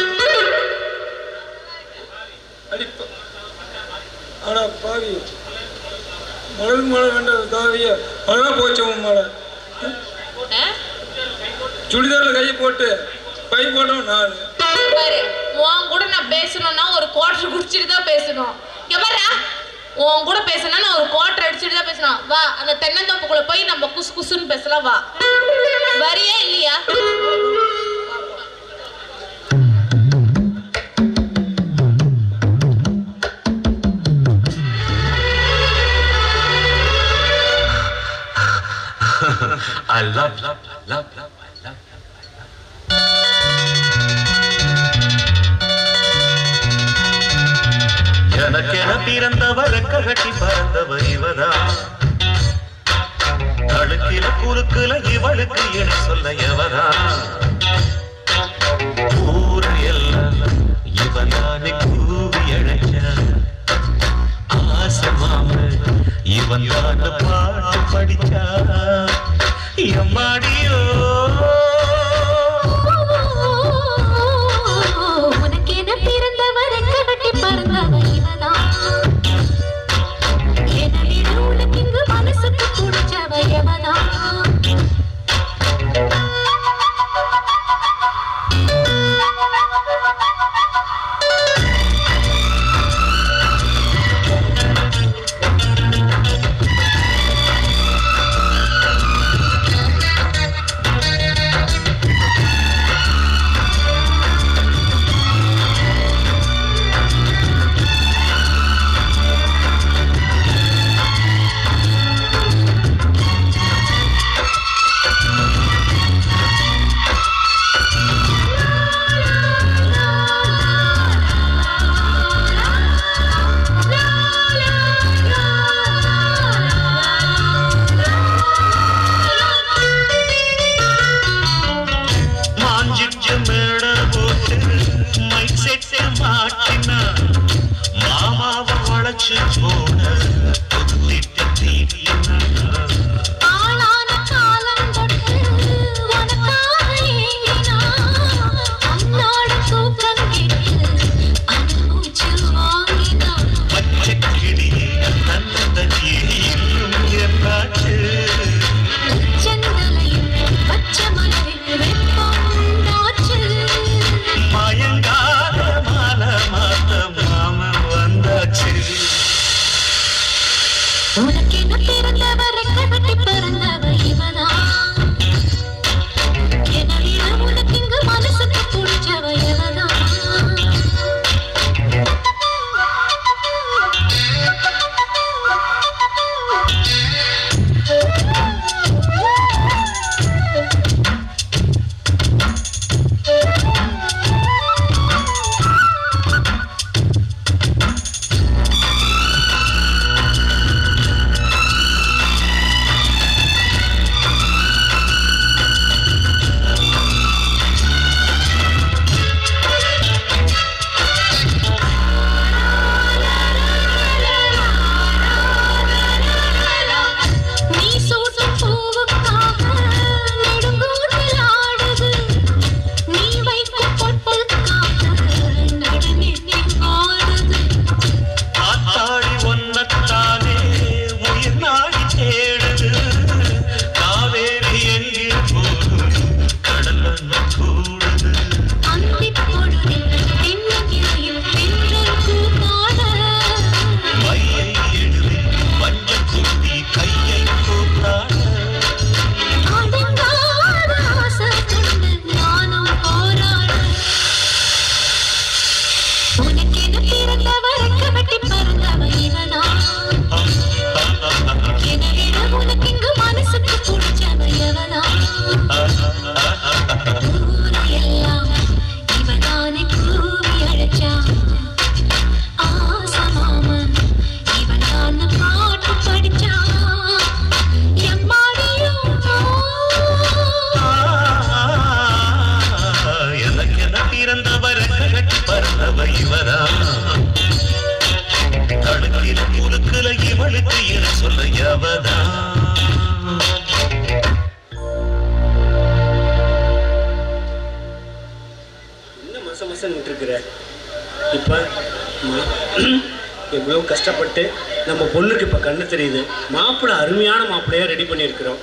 ஆனா பாவி, மழை வேண்ட தாவிய அழகா போச்சவன் மழை. சுடிதார்ல கையை போட்டு பை போட்டவன் நான். உன் கூட நான் பேசணும்னா ஒரு குவார்டர் குடிச்சிட்டு தான் பேசணும். எவரா உன் கூட பேசணும்னா நான் ஒரு குவார்டர் அடிச்சுட்டு தான் பேசணும். வா, அந்த தென்னந்தோப்புக்குள்ள போய் நம்ம குசுன்னு பேசலாம். வா, வரியா இல்லையா? I love. எனக்கென பிறந்தவர் கட்டி பறந்தவர் இவதா, தடுக்கில குறுக்குல இவளுக்கு என சொல்ல எவதா, ஊர் எல்லாம் இவனானே கூவி அழைச்ச ஆசமாம இவன் தான் பாட்டு படிச்சா எம்மாடியோ. உனக்கென பிறந்தவர் கட்டி பறந்தவர் இவதா, எனவே உனக்கு இங்கு மனசுக்கு பிடிச்சவ எவதா. மாமாவை வளைச்சு போன ஆளான காலம் தொட்டு உனக்காக ஏங்கினா அன்னாட தூக்கம் கேட்டு அனுபூச்சு வாங்கினா பச்சை கிளியே தன்னதனியே இன்னும் என்னாச்சு செந்தலையும் பச்சை மலரில் வெப்பம் உண்டாச்சு மயங்காத மால மாத்த மாமன் வந்தாச்சு இவளுக்கு என சொல்ல எவதான் என்ன மசமசன்னு இருக்கிற இப்ப எவ்வளவு கஷ்டப்பட்டு நம்ம பொண்ணுக்கு இப்ப கண்ணு தெரியுது. மாப்பிள்ளை அருமையான மாப்பிள்ளையா ரெடி பண்ணியிருக்கிறோம்.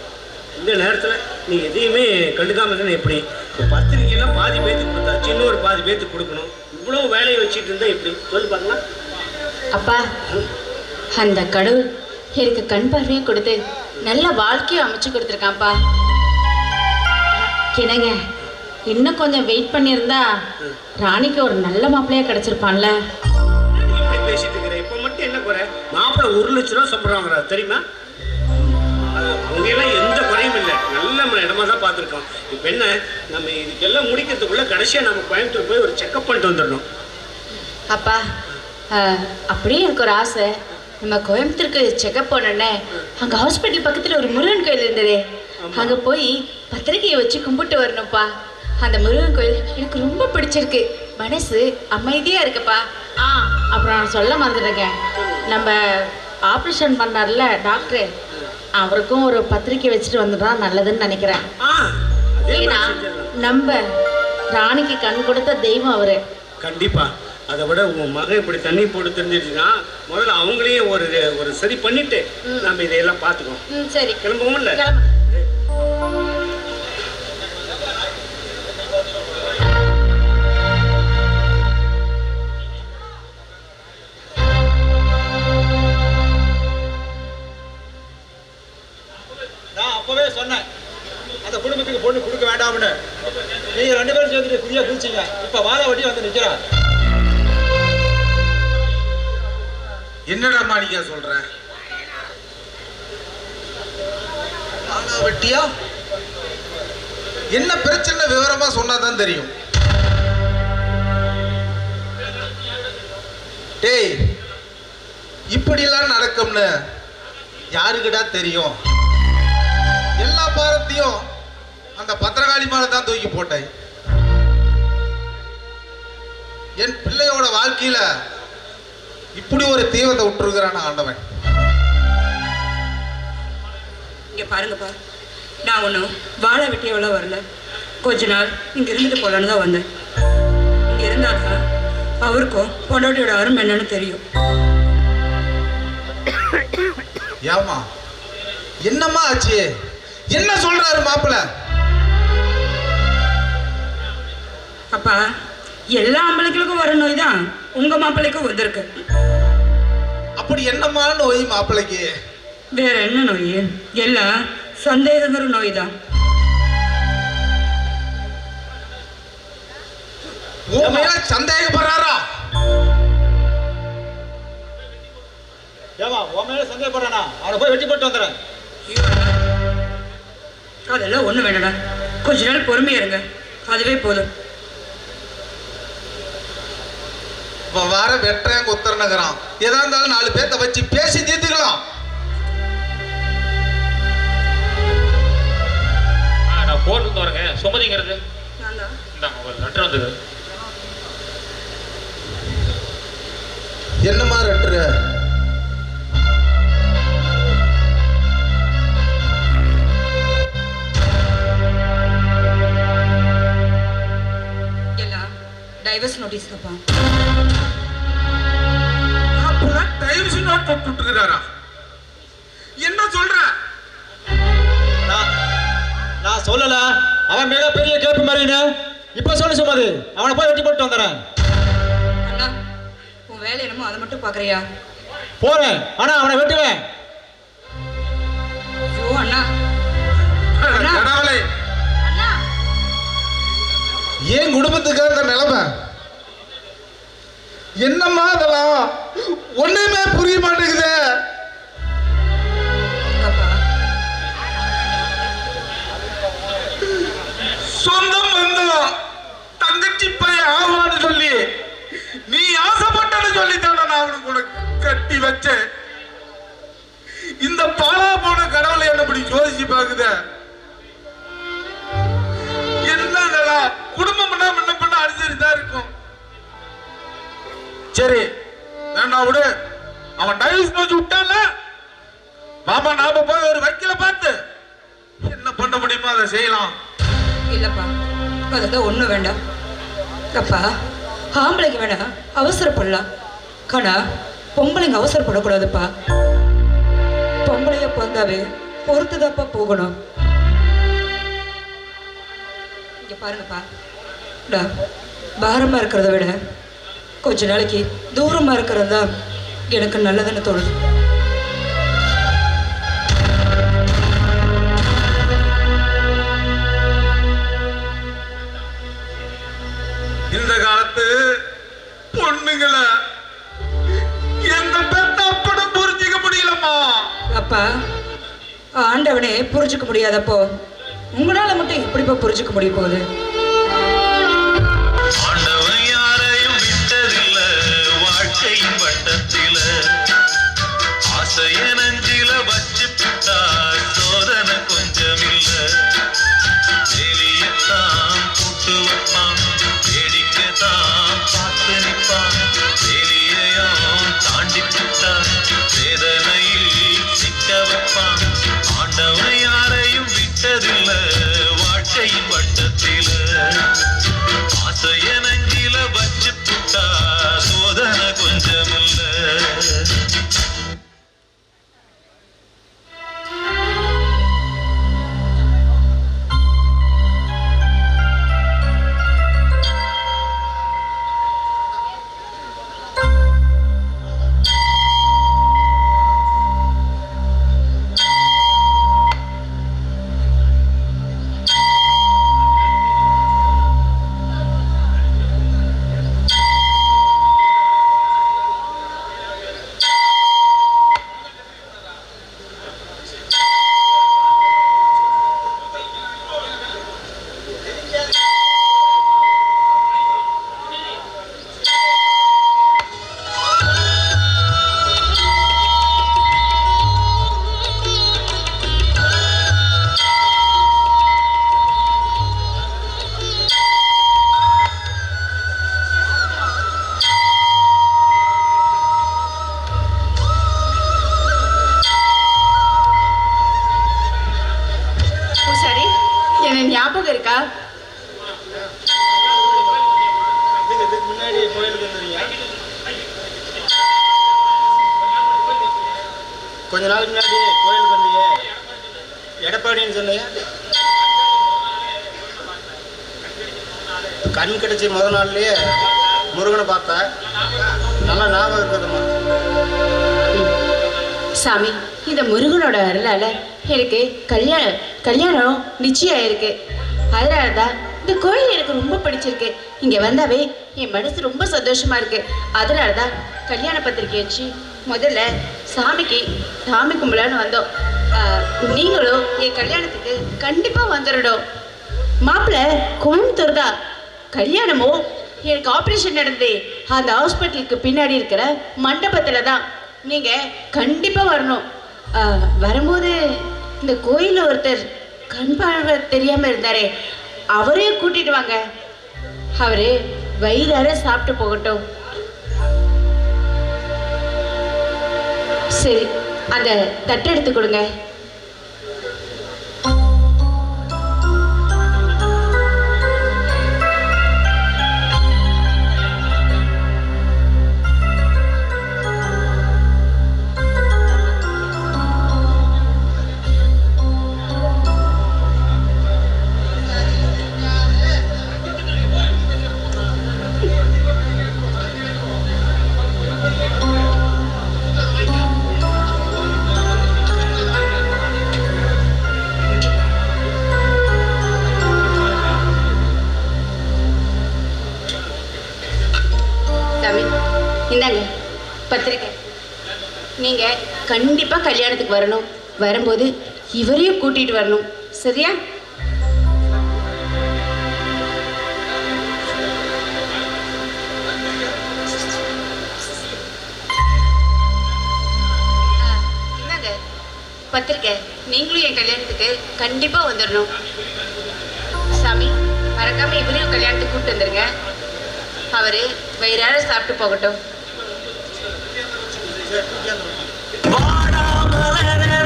இந்த நேரத்துல நீ எதையுமே கண்டுக்காம இருந்தா எப்படி? இப்போ பத்திரிக்கையெல்லாம் பாதி பேத்துக்கு கொடுத்தாச்சு, இன்னொரு பாதி பேத்துக்கு கொடுக்கணும். இவ்வளவு வேலையை வச்சுட்டு இருந்தா எப்படி சொல்லி பார்க்கலாம். அப்பா, அந்த கடவுள் எனக்கு கண் பார்வையை கொடுத்து நல்ல வாழ்க்கையை அமைச்சு கொடுத்துருக்கான்ப்பா. என்னங்க, இன்னும் கொஞ்சம் வெயிட் பண்ணியிருந்தா ராணிக்கு ஒரு நல்ல மாப்பிள்ளையா கிடைச்சிருப்பான்ல. இப்படி பேசிட்டு இருக்கிற இப்ப மட்டும் என்ன குறை? மாப்பிள்ளை 1 லட்சம் ரூபா சம்பளம் தெரியுமா? அவங்க எல்லாம் எந்த குறையும் இல்லை, நல்ல இடமா தான் பார்த்துருக்கோம். இப்போ என்ன, நம்ம இதுக்கெல்லாம் முடிக்கிறதுக்குள்ள கடைசியாக நம்ம கோயம்புத்தூர் போய் ஒரு செக்அப் பண்ணிட்டு வந்துடணும். அப்பா, அப்படியே எனக்கு ஒரு ஆசை. நம்ம கோயம்புத்தூருக்கு செக்அப் போனோன்னே அங்கே ஹாஸ்பிட்டல் பக்கத்தில் ஒரு முருகன் கோயில் இருந்ததே, அங்கே போய் பத்திரிக்கையை வச்சு கும்பிட்டு வரணும்ப்பா. அந்த முருகன் கோயில் எனக்கு ரொம்ப பிடிச்சிருக்கு, மனசு அமைதியாக இருக்குப்பா. அப்புறம் நான் சொல்ல மறந்துடுங்க, நம்ம ஆப்ரேஷன் பண்ணார்ல டாக்டரு, அவருக்கும் ஒரு பத்திரிக்கை வச்சுட்டு வந்துட்டா நல்லதுன்னு நினைக்கிறேன். ஏன்னா நம்ம ராணிக்கு கண் கொடுத்த தெய்வம் அவரு. கண்டிப்பா. அதை விட உன் மகன் இப்படி தண்ணி போட்டு தெரிஞ்சிருச்சுன்னா முதல்ல அவங்களையும் ஒரு சரி பண்ணிட்டு நம்ம இதையெல்லாம் பார்த்துக்கோம். சரி, கிளம்புவோம். இல்லை நான் அப்பவே சொன்னேன் அந்த குடும்பத்துக்கு பொண்ணு கொடுக்க வேண்டாம்னு. நீங்க 2 பேரும் சேர்ந்துட்டு புதிய குதிச்சிங்க. இப்ப வாழ வட்டி வந்து நிக்கிறா. என்னடா மாணிக்கா சொல்ற? வாழ வட்டியா? என்ன பிரச்சனை விவரமா சொன்னாதான் தெரியும். டேய், இப்படியெல்லாம் நடக்கும்னு யாருக்குடா தெரியும்? எல்லா பாரத்தையும் அந்த பத்திரகாளி மேல தான் தூக்கி போட்டேன். என் பிள்ளையோட வாழ்க்கையில இப்படி ஒரு தீவத்தை விட்டுருக்கிறான் ஆண்டவன். இங்க பாருங்கப்பா, நான் ஒன்றும் வாழை வெட்டியவள வரல. கொஞ்ச நாள் இங்க இருந்துட்டு போலான்னு தான் வந்தேன். இங்க இருந்தாதான் அவருக்கும் பொண்டாட்டியோட அருமை என்னன்னு தெரியும். ஏமா, என்னம்மா ஆச்சு? என்ன சொல்றாரு மாப்பிள்ள? அப்பா, எல்லா ஆம்பளைகளுக்கும் வர நோய் தான் உங்க மாப்பிள்ளைக்கும் வந்திருக்கு. அப்படி என்னம்மா நோய் மாப்பிள்ளைக்கு? வேற என்ன நோய்? எல்லாம் சந்தேகங்கிற நோய் தான். உன் மேல சந்தேகப்படுறாரா? ஏமா உன் மேல சந்தேகப்படுறானா? அவனை போய் வெட்டி போட்டு வந்துடுறேன். அதெல்லாம் ஒண்ணு வேணடா, கொஞ்ச நாள் பொறுமையா இருங்க, அதுவே போதும். வார வெட்டுறேன் உத்தர நகரம். எதா இருந்தாலும் 4 பேர்த்த வச்சு பேசி தீர்த்துக்கலாம். நான் போன் வந்து வரேங்க. சுமதிங்கிறது ஒரு லெட்டர் வந்தது. என்னமா லெட்டர்? டைவர்ஸ் நோட்டீஸ் அப்பா. டைவர்ஸ் நோட் போட்டுக்கிறாரா? என்ன சொல்ற? நான் சொல்லல, அவன் மேல பெரிய கேப்பு மாதிரின்னு. இப்ப சொல்லு சுமதி, அவனை போய் வெட்டி போட்டு வந்துடுறேன். அண்ணா, உன் வேலை என்னமோ அதை மட்டும் பாக்குறியா? போறேன், ஆனா அவனை வெட்டுவேன். ஐயோ அண்ணா, ஏன் குடும்பத்துக்கு அந்த நிலைமை? என்னம்மா அதெல்லாம் ஒண்ணுமே புரிய மாட்டேங்குது. சொந்தம் வந்தோம் தங்கச்சி பையன் ஆவான்னு சொல்லி நீ ஆசைப்பட்டன்னு சொல்லித்தான நான் அவனுக்கு உனக்கு கட்டி வச்சேன். இந்த பாலா போன கடவுளை என்ன இப்படி யோசிச்சு பாக்குத? என்னடா குடும்பம் முன்ன பண்ண அனுசரிதான் இருக்கும். சரி வேண்டாம் விடு. அவன் டைவர்ஸ் நோச்சு விட்டால ஆமா, நாம போய் ஒரு வக்கீல பார்த்து என்ன பண்ண முடியுமோ அதை செய்யலாம். இல்லப்பா, அதெல்லாம் ஒண்ணும் வேண்டாம். அப்பா, ஆம்பளைங்க வேணா அவசரப்படலாம், ஆனா பொம்பளைங்க அவசரப்படக்கூடாதுப்பா. பொம்பளைய பிறந்தாவே பொறுத்துதாப்பா போகணும். இங்க பாருங்கப்பா, பாரமா இருக்கிறத விட கொஞ்ச நாளைக்கு தூரமா இருக்கிறது தான் எனக்கு நல்லதுன்னு தோணுது. இந்த காலத்து பொண்ணுங்களை எந்த பெத்த அப்பனும் புரிஞ்சுக்க முடியலம்மா. அப்பா, ஆண்டவனே புரிஞ்சுக்க முடியாதப்போ உங்களால மட்டும் எப்படிப்பா புரிஞ்சுக்க முடிய போகுது? ஆண்டவன் யாரையும் விட்டதில்ல வாழ்க்கையின் வட்டத்தில, ஆசைய நஞ்சில வச்சு பிட்டா சோதனை கொஞ்சமில்ல. வேலியத்தான் கூட்டு வைப்பான், வேடிக்கைத்தான் பார்த்து நிற்பான். வேலியையும் தாண்டி பிட்டா வேதனையில் சிக்க வைப்பான். ஆண்டவன் யாரையும் விட்டதில்ல வாழ்க்கையின் வட்டத்தில, ஆசைய நஞ்சில வச்சு புட்டா சோதனை கொஞ்சமில்ல. ஞாபகம் இருக்கா? முன்னாடி கோயிலுக்கு வந்துருங்க. கொஞ்ச நாளுக்கு முன்னாடி கோயிலுக்கு வந்தீங்க, எடப்பாடின்னு சொன்னீங்க. கண் கிடைச்சி முதல் நாள்லயே முருகனை பார்த்தேன். நல்லா ஞாபகம் இருக்குதுமா. சாமி, இந்த முருகனோட அருளால எனக்கு கல்யாணம் நிச்சயம் ஆயிருக்கு. அதனால தான் இந்த கோயில் எனக்கு ரொம்ப பிடிச்சிருக்கு. இங்கே வந்தாவே என் மனசு ரொம்ப சந்தோஷமா இருக்கு. அதனால தான் கல்யாண பத்திரிக்கை வச்சு முதல்ல சாமி கும்பலான்னு வந்தோம். நீங்களும் என் கல்யாணத்துக்கு கண்டிப்பாக வந்துடணும். மாப்பிள்ளை கோயம்புத்தூர் தான். கல்யாணமும் எனக்கு ஆப்ரேஷன் நடந்தது அந்த ஹாஸ்பிட்டலுக்கு பின்னாடி இருக்கிற மண்டபத்தில் தான். நீங்கள் கண்டிப்பாக வரணும். வரும்போது இந்த கோயிலில் ஒருத்தர் கண் பார்வை தெரியாமல் இருந்தாரே, அவரையும் கூட்டிட்டு வாங்க. அவரு வயிறார சாப்பிட்டு போகட்டும். சரி, அந்த தட்டை எடுத்து கொடுங்க. இந்தாங்க பத்திரிக்கை. நீங்கள் கண்டிப்பாக கல்யாணத்துக்கு வரணும். வரும்போது இவரையும் கூட்டிகிட்டு வரணும். சரியா? இந்தாங்க பத்திரிக்கை. நீங்களும் என் கல்யாணத்துக்கு கண்டிப்பாக வந்துடணும். சாமி, மறக்காமல் இவரையும் கல்யாணத்துக்கு கூப்பிட்டு வந்துடுங்க. அவர் வயிறார சாப்பிட்டு போகட்டும். வாடா மலரே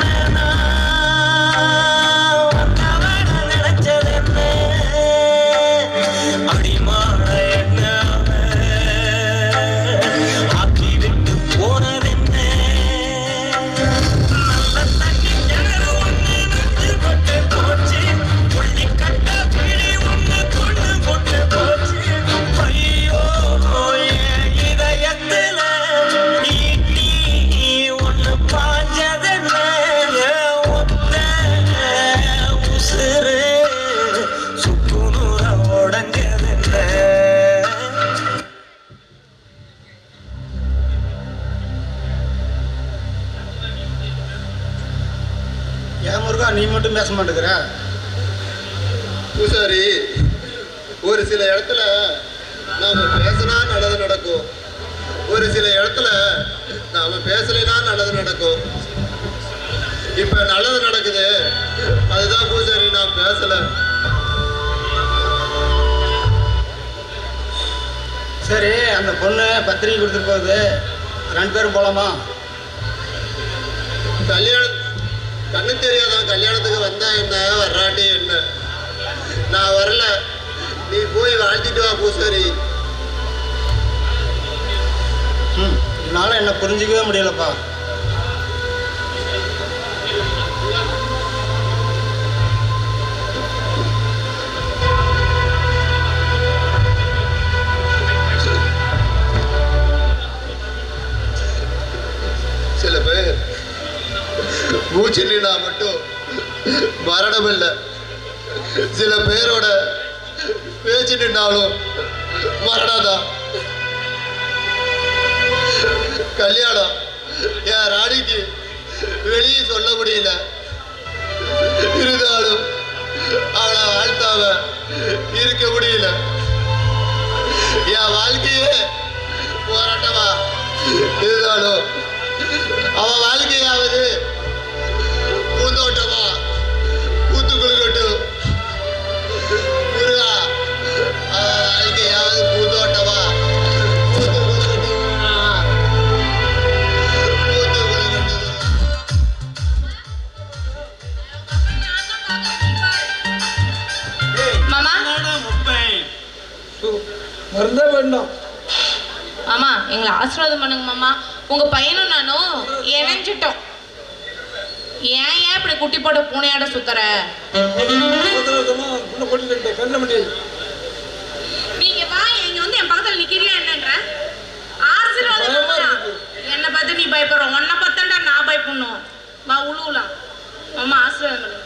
மட்டும் பேச மாட்டேங்கிற? பூசாரி, ஒரு சில இடத்துல நாம பேசினா நல்லது நடக்கும், ஒரு சில இடத்துல நாம பேசலைன்னா நல்லது நடக்கும். இப்ப நல்லது நடக்குது, அதுதான் பூசாரி நான் பேசல. சரி, அந்த பொண்ணு பத்திரிக்கை கொடுத்துட்டு போகுது, 2 பேரும் போலாமா? கல்யாணம் கண்ணு தெரியாதவன் கல்யாணத்துக்கு வந்தா என்ன, வர்றாட்டி என்ன, நான் வரல, நீ போய் வாழ்த்திட்டு வா பூசாரி. என்னால என்ன புரிஞ்சிக்கவே முடியலப்பா. சில பேர் மூச்சு நின்னா மட்டும் மரணம் இல்லை, சில பேரோட பேச்சு நின்னாலும் மரணம் தான். கல்யாணம் என் ராணிக்கு வெளியே சொல்ல முடியல, இருந்தாலும் அவளை வாழ்த்தாம இருக்க முடியல. என் வாழ்க்கையே போராட்டமா இருந்தாலும் அவன் வாழ்க்கையாவது பூந்தோட்டமா பூத்து குளிக்கட்டும். முருகா, அவன் வாழ்க்கையாவது பூந்தோட்டமா பூத்து குளிக்கட்டும். பூத்து குளிக்கட்டும். மாமா மறந்தே வேண்டாம். மாமா எங்களை ஆசீர்வாதம் பண்ணுங்க மாமா. உங்க பையனும் நானும் இணைஞ்சிட்டோம். ஏன் இப்படி குட்டி போட்ட பூனையாட சுத்துற? நீங்க வா, இங்க வந்து என் பக்கத்துல நிக்கிறியா என்னன்ற? ஆசீர்வாதம். என்ன பார்த்து நீ பயப்படுற? உன்னை பார்த்தாண்டா நான் பயப்படணும். வா உழுவலாம். மாமா ஆசீர்வாதம் பண்ணுங்க.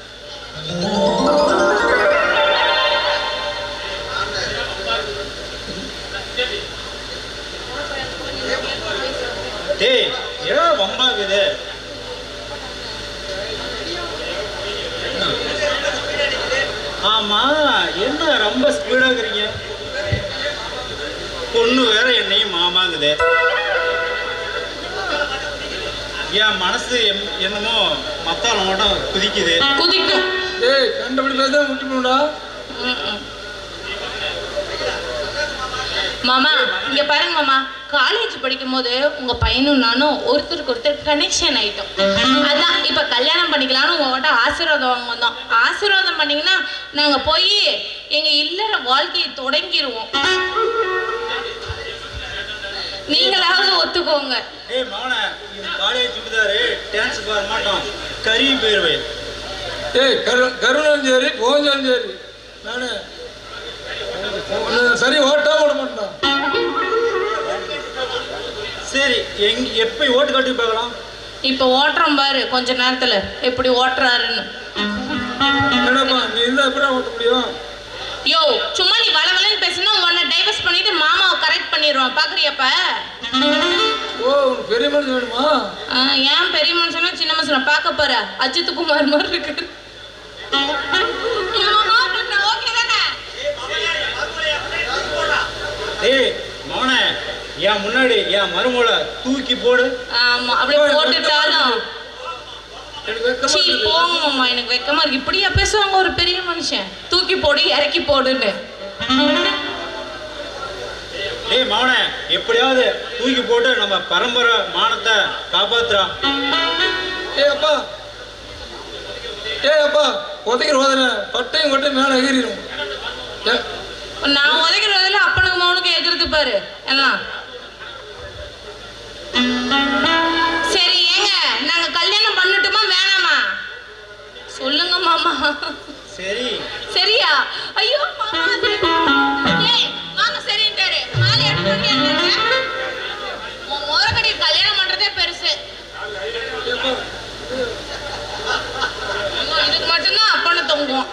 டேய், ஏன் வம்பாக்குது? ஆமா, என்ன ரொம்ப ஸ்பீடாக்குறீங்க? பொண்ணு வேற என்னையும் மாமாங்குது. என் மனசு என்னமோ மத்தால மட்டும் குதிக்குது. குதிக்கும். ஏய், கண்டபடி பேச முட்டிப்பா. மாமா இங்க பாருங்க மாமா, காலேஜ் படிக்கும் போது உங்க பையனும் நானும் ஒருத்தருக்கு ஒருத்தர் கனெக்ஷன் ஆயிட்டோம். அதான் இப்ப கல்யாணம் பண்ணிக்கலாம்னு உங்ககிட்ட ஆசீர்வாதம் வாங்க வந்தோம். ஆசீர்வாதம் பண்ணீங்கன்னா நாங்க போய் எங்க இல்லற வாழ்க்கையை தொடங்கிடுவோம். நீங்களாவது ஒத்துக்கோங்க. ஏய் மவனே, இது காலேஜ் சுடுதாரு, டான்ஸ்க்கு வர மாட்டோம், கறி போயிருவே. ஏய், கருணாலும் சரி போஞ்சாலும் சரி நானு சரி ஓட்டா ஓட மாட்டான். சரி, எப்ப ஓட்டு காட்டி பார்க்கலாம்? இப்ப ஓட்டுறோம் பாரு, கொஞ்ச நேரத்துல எப்படி ஓட்டுறாருன்னு. என்னப்பா நீ இருந்தா எப்படி ஓட்ட முடியும்? யோ, சும்மா நீ வளவலன்னு பேசினா உன்னை டைவர்ஸ் பண்ணிட்டு மாமாவை கரெக்ட் பண்ணிடுவான். பாக்குறியப்ப? ஓ, உனக்கு பெரிய மனுஷன் வேணுமா? ஏன் பெரிய மனுஷனா சின்ன மனுஷனா பார்க்க போற? அஜித் குமார் மாதிரி இருக்கு. ஏய் மவனே, என் முன்னாடி என் மருமகளை தூக்கி போடு. ஆமா, அப்படியே போட்டுட்டாலும் போங்க மாமா, எனக்கு வெக்கமா இருக்கு. இப்படியா பேசுவாங்க ஒரு பெரிய மனுஷன்? தூக்கி போடு, இறக்கி போடுன்னு. ஏய் மவனே, எப்படியாவது தூக்கி போட்டு நம்ம பரம்பரை மானத்தை காப்பாத்துறான். ஏய் அப்பா, உதைக்கிற உதன பட்டையும் கொட்டையும் மேலே எகிரிடும். நான் உதைக்கிறதுல அப்பனுக்கு மவனுக்கு எதிர்த்து பாரு எல்லாம். சரி ஏங்க, நாங்க கல்யாணம் பண்ணட்டுமா வேணாமா? சொல்லுங்க மாமா. சரி. சரியா? ஐயோ மாமா, ஏய் மாமா சரின்றாரு. மாலை எடுத்து வந்தியா? உன் மோரக்கடி கல்யாணம் பண்றதே பெருசு. இதுக்கு மட்டும்தான் அப்பனை தொங்குவோம்.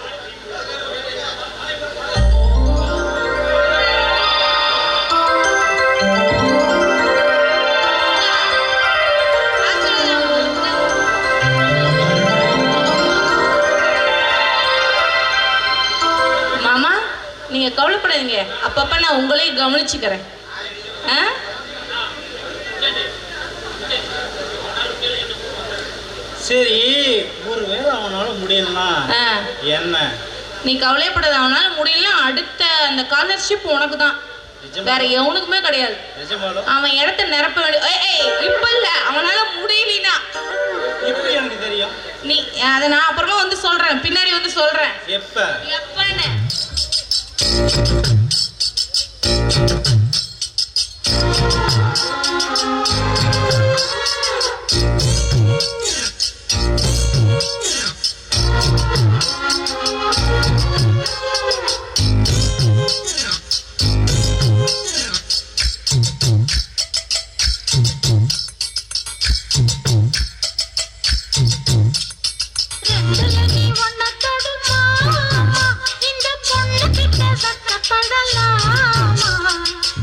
அப்பப்ப நான் உங்களையும் கவனிச்சுக்கிறேன். சரி, ஒரு வேளை அவனால முடியலன்னா என்ன? நீ கவலைப்படாத, அவனால முடியல. அடுத்த அந்த ஸ்காலர்ஷிப் உனக்கு தான், வேற எவனுக்குமே கிடையாது. அவன் இடத்த நிரப்ப வேண்டிய. இப்ப இல்ல, அவனால முடியலனா எப்படி எனக்கு தெரியும்? நீ அதை நான் அப்புறமா வந்து சொல்றேன், பின்னாடி வந்து சொல்றேன். எப்பன்னு?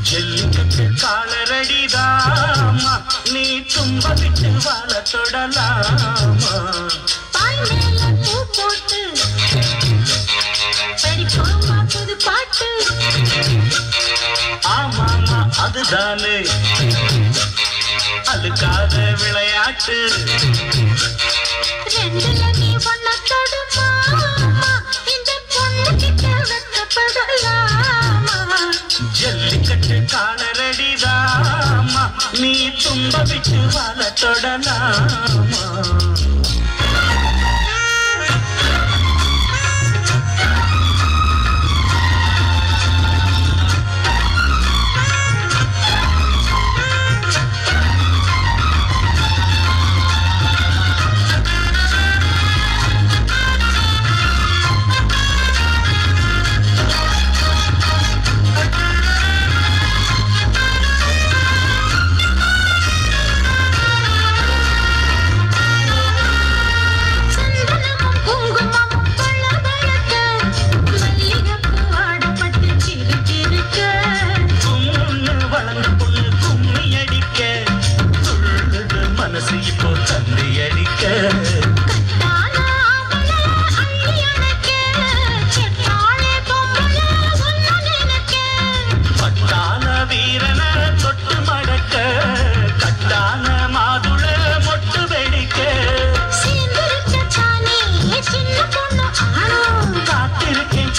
ஜல்லிக்கட்டு காலரடிதாமா, நீ தும்ப விட்டு வாழ தொடலாமா. பாய் மேல பூ போட்டு படிப்பாமா புது பாட்டு. ஆமாமா அதுதானே அழுக்காத விளையாட்டு. ரெண்டுல நீ ஒன்ன தொடுமா, இந்த பொண்ணு கிட்ட வெக்கப்படலாமா. ஜல்லிக்கட்டு காலரடிதாமா, நீ தும்ப விட்டு வாழ தொடலாமா.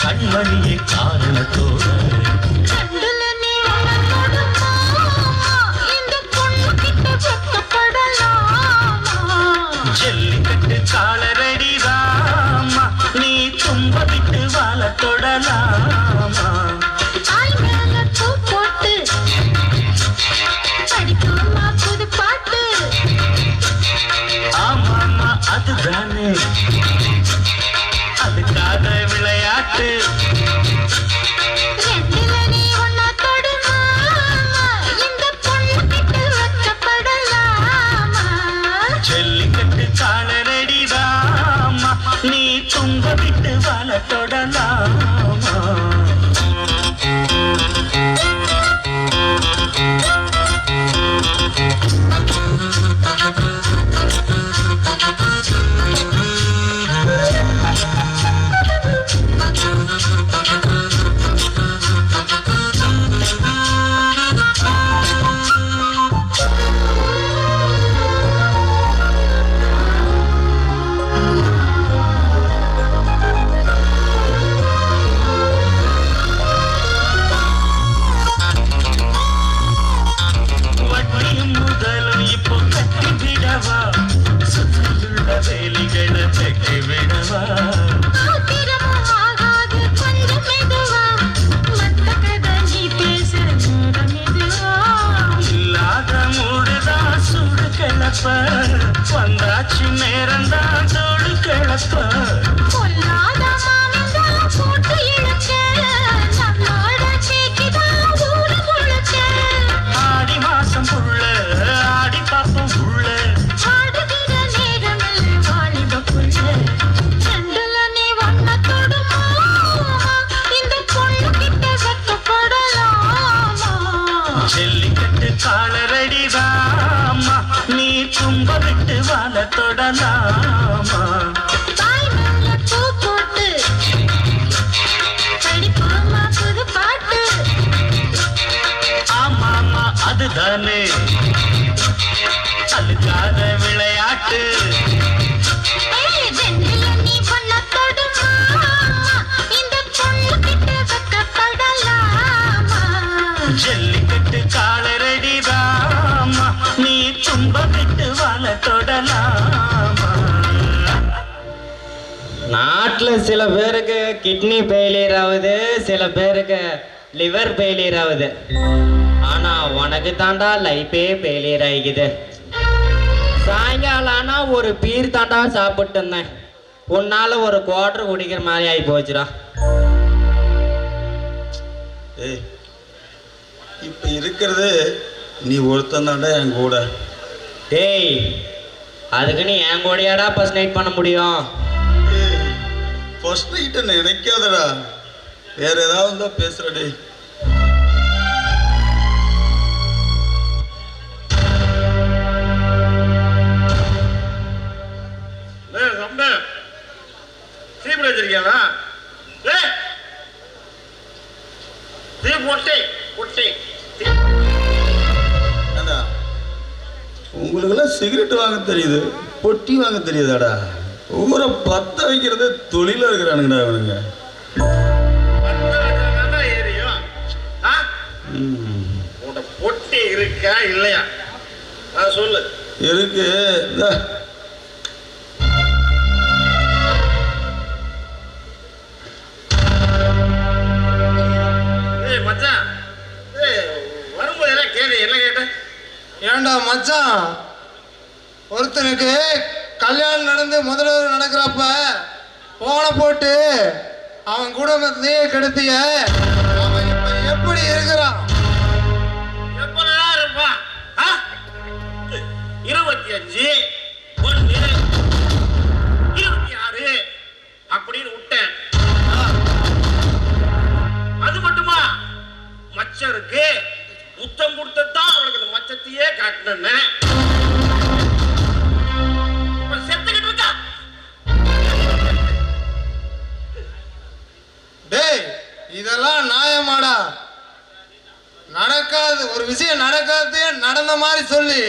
கண்மணியே காரணத்தோடு ஜல்லிக்கட்டு காலரடிதாமா, நீ தும்ப விட்டு வாழ தொடலாமா. ஆமாமா அதுதானே அதுக்காக விளையாட்டு. ஜல்லிக்கட்டு காலரடிதாமா, நீ தும்ப விட்டு வாழ தொடலாமா. வேலிகளை வெட்டி விடவா. இல்லாத மூடுதான் சுடு கிளப்ப, வந்தாச்சு நேரம்தான் தோடு கிளப்ப. ஆடி மாசம் புள்ள ஆடி பாப்போம் உள்ள. ஜல்லிக்கட்டு காலரடிதாமா, நீ தும்ப விட்டு வாழ தொடலாமா. ஜல்லிக்கட்டு காலரடி ராமா நீ தும்ப விட்டு வாழ தொடலாமா. நாட்டில் சில பேருக்கு கிட்னி ஃபெயிலியர் ஆகுது, சில பேருக்கு லிவர் ஃபெயிலியர் ஆகுது. ஆனா உனக்கு தாண்டா லைஃபே ஃபெயிலியர் ஆகிக்குது. சாயங்காலம் ஆனா ஒரு பீர் தாண்டா சாப்பிட்டு இருந்தேன், உன்னால ஒரு குவார்டர் குடிக்கிற மாதிரி ஆகி போச்சுடா. ஏய் இப்ப இருக்கிறது நீ ஒருத்தன் தாண்டா என் கூட. டேய் அதுக்கு நீ என் கூடயாடா ஃபர்ஸ்ட் நைட் பண்ண முடியும்? ஃபர்ஸ்ட் நைட்டை நினைக்காதடா, வேற ஏதாவது இருந்தா பேசுற. டேய் சீப்பில் வச்சிருக்கியா? உங்களுக்கெல்லாம் சிகரெட் வாங்க தெரியுது, பொட்டி வாங்க தெரியுதாடா? ஊரை பத்த வைக்கிறது தொழில இருக்கிறானுங்கடா அவனுங்க. பொட்டி இருக்கா இல்லையா சொல்லு. இருக்கு. மச்சான் வரும்போது எல்லாம் கேளு. என்ன கேட்ட? ஏண்டா மச்சான், ஒருத்தனுக்கு கல்யாணம் நடந்து முதல்வர் நடக்கிறப்ப போன போட்டு அவன் குடும்பத்தையே கெடுத்திய, அவன் இப்ப எப்படி இருக்கிறான்? எப்படா இருப்பான்? 25 1 26 அப்படின்னு விட்டேன். அது மட்டுமா, மச்சருக்கு முத்தம் கொடுத்ததான் அவனுக்கு இந்த மச்சத்தையே காட்டினேன். செத்துக்கிட்டு இருக்கா. டேய் இதெல்லாம் நியாயமாடா? நடக்காது ஒரு விஷயம் நடக்காதே நடந்த மாதிரி சொல்லி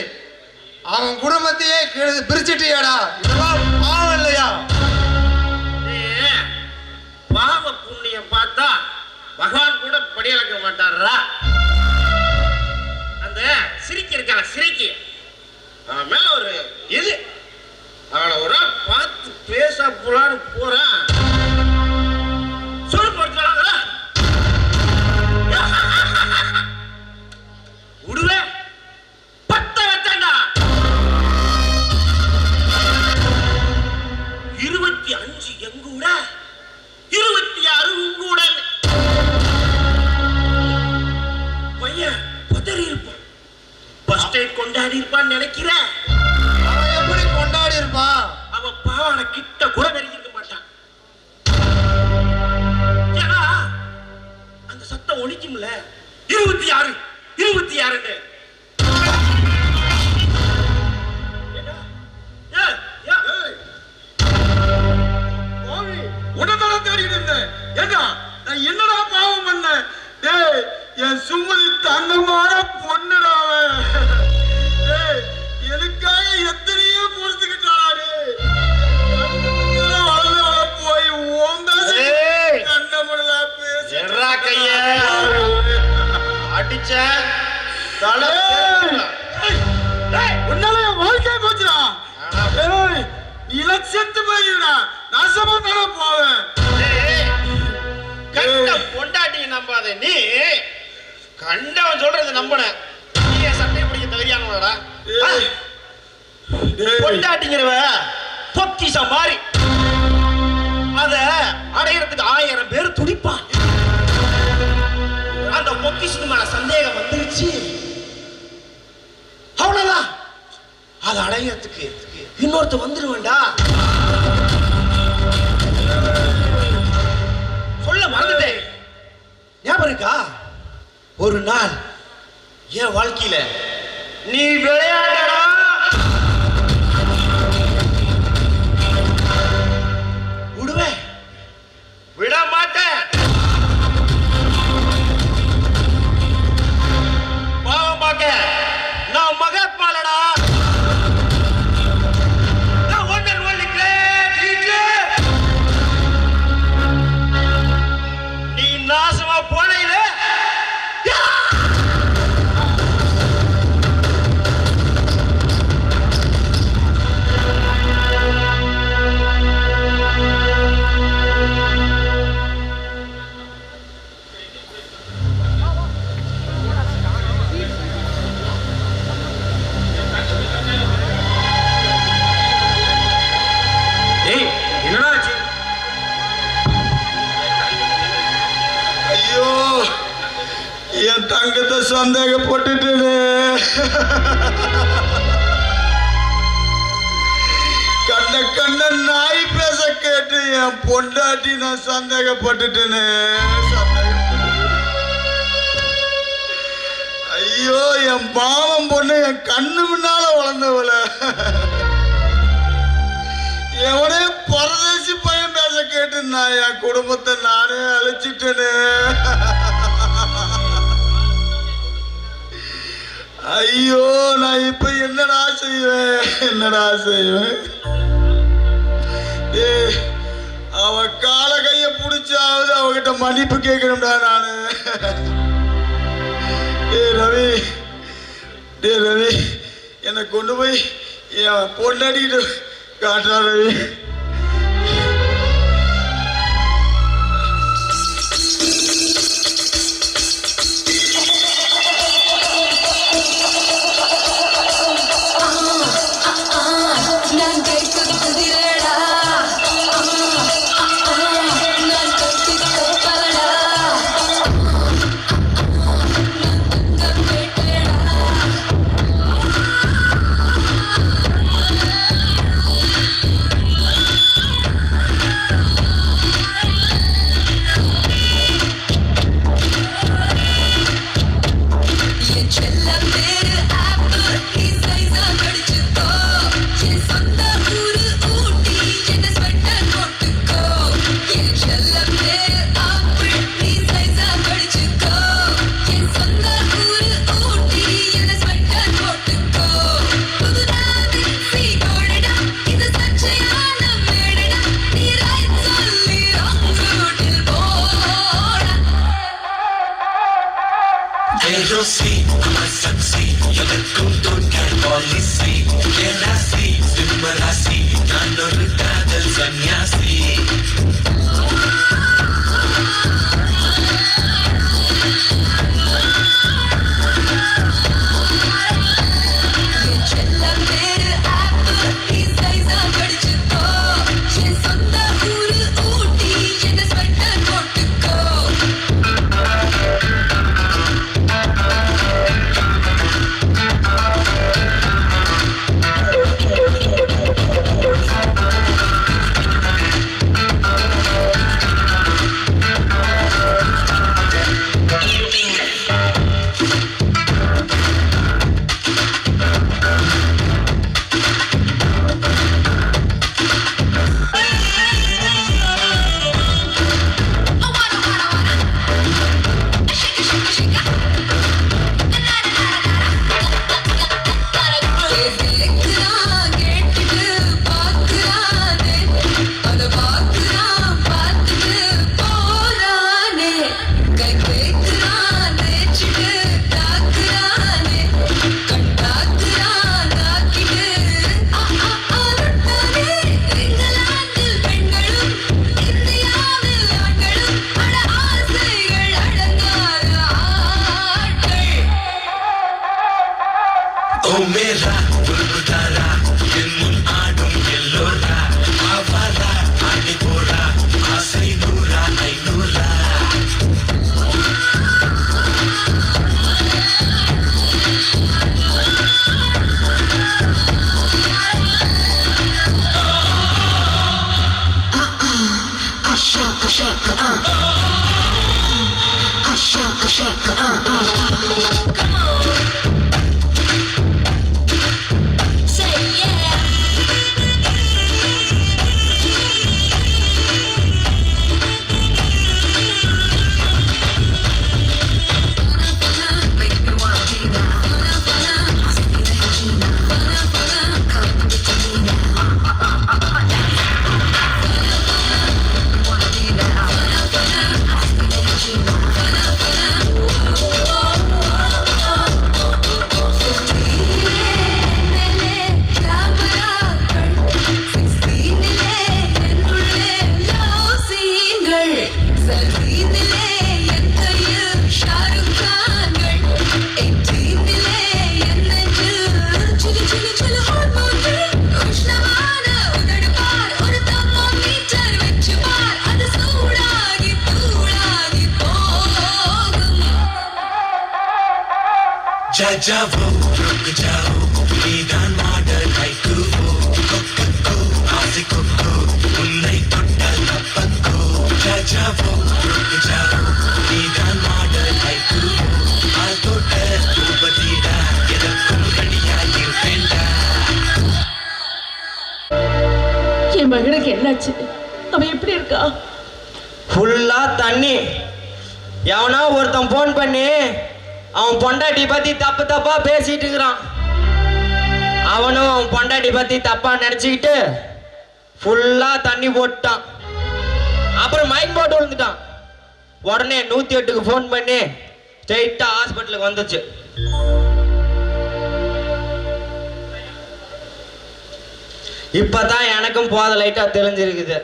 அவன் குடும்பத்தையே பிரிச்சுட்டியாடா. இதெல்லாம் பாவம் இல்லையா? பாவ புண்ணியம் பார்த்தா பகவான் கூட படியளக்க மாட்டாரா? அந்த சிரிக்கி இருக்கான சிரிக்கி அவன் மேல ஒரு இது, அவனை ஒரு நாள் பார்த்து பேச போலான்னு போறான். சொல்லு போடுறாங்க விடுவே பத்த வச்சாண்டா. 25 எங்கூட 26 உங்கூட. பையன் பதறி இருப்பான். ஃபர்ஸ்ட் நைட் கொண்டாடி இருப்பான்னு நினைக்கிறேன். அவன் எப்படி கொண்டாடி இருப்பான்? அவன் பாவான கிட்ட கூட நெருங்கிக்க மாட்டான். ஏன்னா அந்த சத்தம் ஒலிக்கும்ல 26 26. உடனே தேடிட்டு இருந்தேன். ஏண்டா நான் என்னடா பாவம் பண்ணேன்? டேய் என் சுமதி தங்கமான பொண்ணுடாவ. டேய் எனக்காக எத்தனையோ பொறுத்துக்கிட்டாடே. போய் கண்ணமுடலா பேச கைய அடிச்ச தலை உன்னால என் வாழ்க்கை போச்சுடா. நீ செத்து போயிருடா, நாசமா தானே போவேன். கண்ட பொண்டாட்டி நம்பாத நீ, கண்டவன் சொல்றது நம்பன. நீ சட்டை பிடிக்க தகுதியானவடா. பொண்டாட்டிங்கிறவ பொக்கிஷ மாதிரி, அத அடையறதுக்கு 1000 பேர் துடிப்பான். அந்த பொக்கிஷத்து மேல சந்தேகம் வந்துருச்சு, அவ்வளவுதான். அதை அடையறதுக்கு இன்னொருத்த வந்துருவேண்டா. சொல்ல மறந்துட்டேன், ஞாபகம் இருக்கா? ஒரு நாள் என் வாழ்க்கையில நீ விளையாடடா, விடுவேன், விட மாட்டேன். பாவம் பார்க்க நான் மகாத்மாலடா. நீ நாசமா போனையில தங்கத்தை சந்தேகப்பட்டுட்டேனே. கண்ட நாய் பேச கேட்டு என் பொண்டாட்டி நான் சந்தேகப்பட்டுட்டேனே. ஐயோ, என் பாவம் பொண்ணு என் கண்ணு முன்னால வளர்ந்தவள எவனே பரதேசி பையன் பேச கேட்டு நான் என் குடும்பத்தை நானே அழைச்சிட்டேனே. ஐயோ, நான் இப்ப என்னடா செய்வேன்? அவ கால கைய பிடிச்சாவது அவகிட்ட மன்னிப்பு கேட்கணும்டா நானு. ரவி என்னை கொண்டு போய் என் பொண்டாடிக்கிட்டு காட்டுறா ரவி. जाओ रुक जाओ நீதான் மாடல் லைக்கு கொக்கோ ஆசிக்கோ உன்னை தொட்டால் தப்பக்கோ जाओ रुक जाओ நீதான் மாடல் லைக்கு ஆள் தொட்ட பூபதிடா எதற்கும் ரெடியாயிருப்பேன்டா. என் மகனுக்கு என்னாச்சு? அவன் எப்படி இருக்கா? ஃபுல்லா தண்ணி. எவனா ஒருத்தன் போன் பண்ணி அவன் பொண்டாட்டி பத்தி தப்பு தப்பா பேசிட்டு இருக்கிறான். அவனும் அவன் பொண்டாட்டி பத்தி தப்பா நினைச்சுக்கிட்டு ஃபுல்லா தண்ணி போட்டான். அப்புறம் மைக் போட்டு விழுந்துட்டான். உடனே 108க்கு போன் பண்ணி ஸ்ட்ரெயிட்டா ஹாஸ்பிட்டலுக்கு வந்துச்சு. இப்பதான் எனக்கும் போத லைட்டா தெரிஞ்சிருக்குது.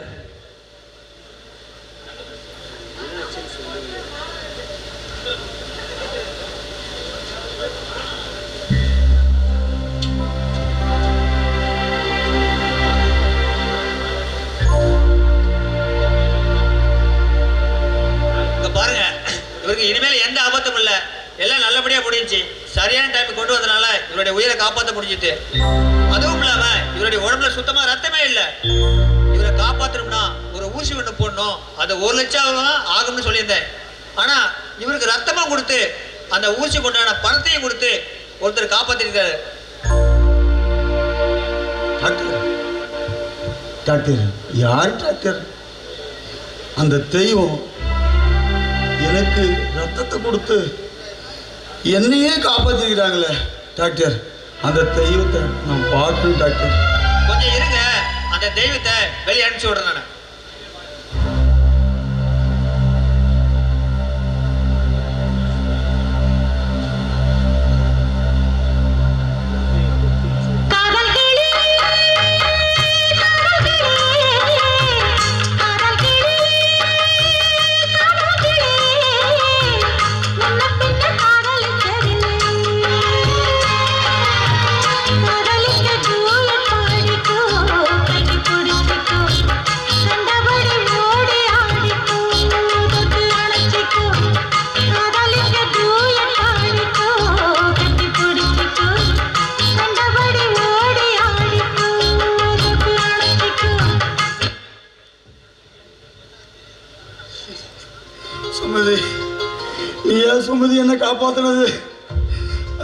பாருங்க, இவருக்கு இனிமேல் எந்த ஆபத்தும் இல்லை, எல்லாம் நல்லபடியா முடிஞ்சிச்சு. சரியான டைம் கொண்டு வந்தனால இவருடைய உயிரை காப்பாற்ற முடிஞ்சிட்டு. அதுவும் இல்லாம இவருடைய உடம்புல சுத்தமா ரத்தமே இல்லை. இவரை காப்பாற்றணும்னா ஒரு ஊசி ஒன்று போடணும், அது 1 லட்சம் ஆகும்னு சொல்லியிருந்தேன். ஆனா இவருக்கு ரத்தமா கொடுத்து அந்த ஊசி கொண்டான பணத்தையும் கொடுத்து ஒருத்தர் காப்பாத்திருக்காரு. டாக்டர் யார் டாக்டர்? அந்த தெய்வம் எனக்கு ரத்தத்தை கொடுத்து என்னையே காப்பாற்றிக்கிறாங்களே டாக்டர். அந்த தெய்வத்தை நான் பார்க்கணும் டாக்டர். கொஞ்சம் இருங்க, அந்த தெய்வத்தை வெளியே அனுப்பிச்சு விடுறேன் நான். சுமதி, நீ ஏன் சுமதி என்ன காப்பாத்தினது?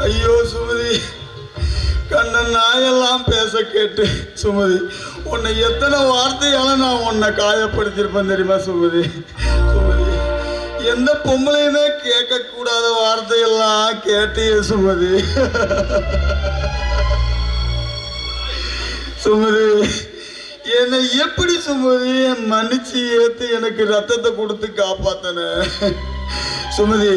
ஐயோ சுமதி, கண்ணன் நாயெல்லாம் பேச கேட்டு சுமதி, உன்னை எத்தனை வார்த்தையால நான் உன்னை காயப்படுத்தியிருப்பேன் தெரியுமா சுமதி? சுமதி, எந்த பொம்பளையுமே கேட்கக்கூடாத வார்த்தையெல்லாம் கேட்டியே சுமதி. சுமதி, என்னை எப்படி சுமதி மன்னிச்சு ஏத்து எனக்கு ரத்தத்தை கொடுத்து காப்பாத்தன சுமதி?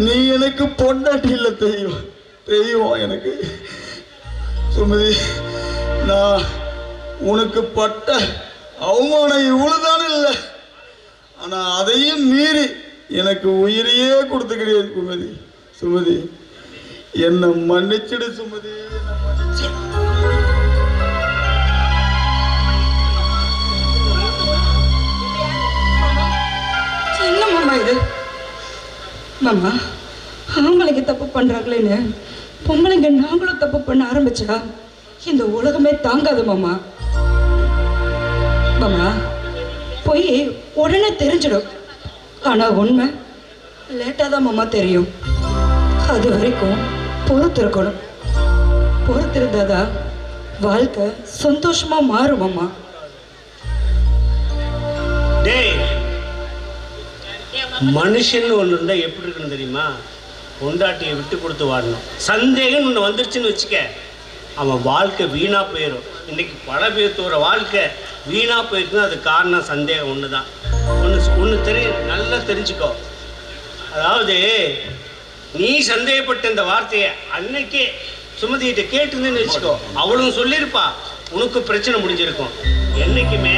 நீ எனக்கு பொண்டாட்டி இல்லை, தெய்வம் தெய்வம் எனக்கு. சுமதி, நான் உனக்கு பட்ட அவமானம் இவ்வளவுதான் இல்லை, ஆனா அதையும் மீறி எனக்கு உயிரையே கொடுத்துக்கிறிய சுமதி. சுமதி, என்னை மன்னிச்சிடு சுமதி, என்னை மன்னிச்சிடு. என்ன மாமா இது? மாமா, ஆம்பளைங்க தப்பு பண்றாங்களேன்னு பொம்பளைங்க நாங்களும் தப்பு பண்ண ஆரம்பிச்சா இந்த உலகமே தாங்காது மாமா. மாமா, போய் உடனே தெரிஞ்சிடும், ஆனா உண்மை லேட்டா தான் மாமா தெரியும். அது வரைக்கும் பொறுத்திருக்கணும். பொறுத்திருந்தாதான் வாழ்க்கை சந்தோஷமா மாறும் மாமா. டேய், மனுஷன் ஒன்று இருந்தால் எப்படி இருக்குன்னு தெரியுமா? பொண்டாட்டியை விட்டு கொடுத்து வாழணும். சந்தேகம் ஒன்று வந்துருச்சுன்னு வச்சுக்க, அவன் வாழ்க்கை வீணாக போயிடும். இன்னைக்கு பல பேர்த்தோட வாழ்க்கை வீணாக போயிருக்குன்னா அது காரணம் சந்தேகம் ஒன்று தான். ஒன்று நல்லா தெரிஞ்சுக்கோ. அதாவது நீ சந்தேகப்பட்ட இந்த வார்த்தையை அன்னைக்கே சுமதிகிட்ட கேட்டுருந்தேன்னு வச்சுக்கோ, அவளும் சொல்லியிருப்பா, உனக்கு பிரச்சனை முடிஞ்சிருக்கும். என்னைக்குமே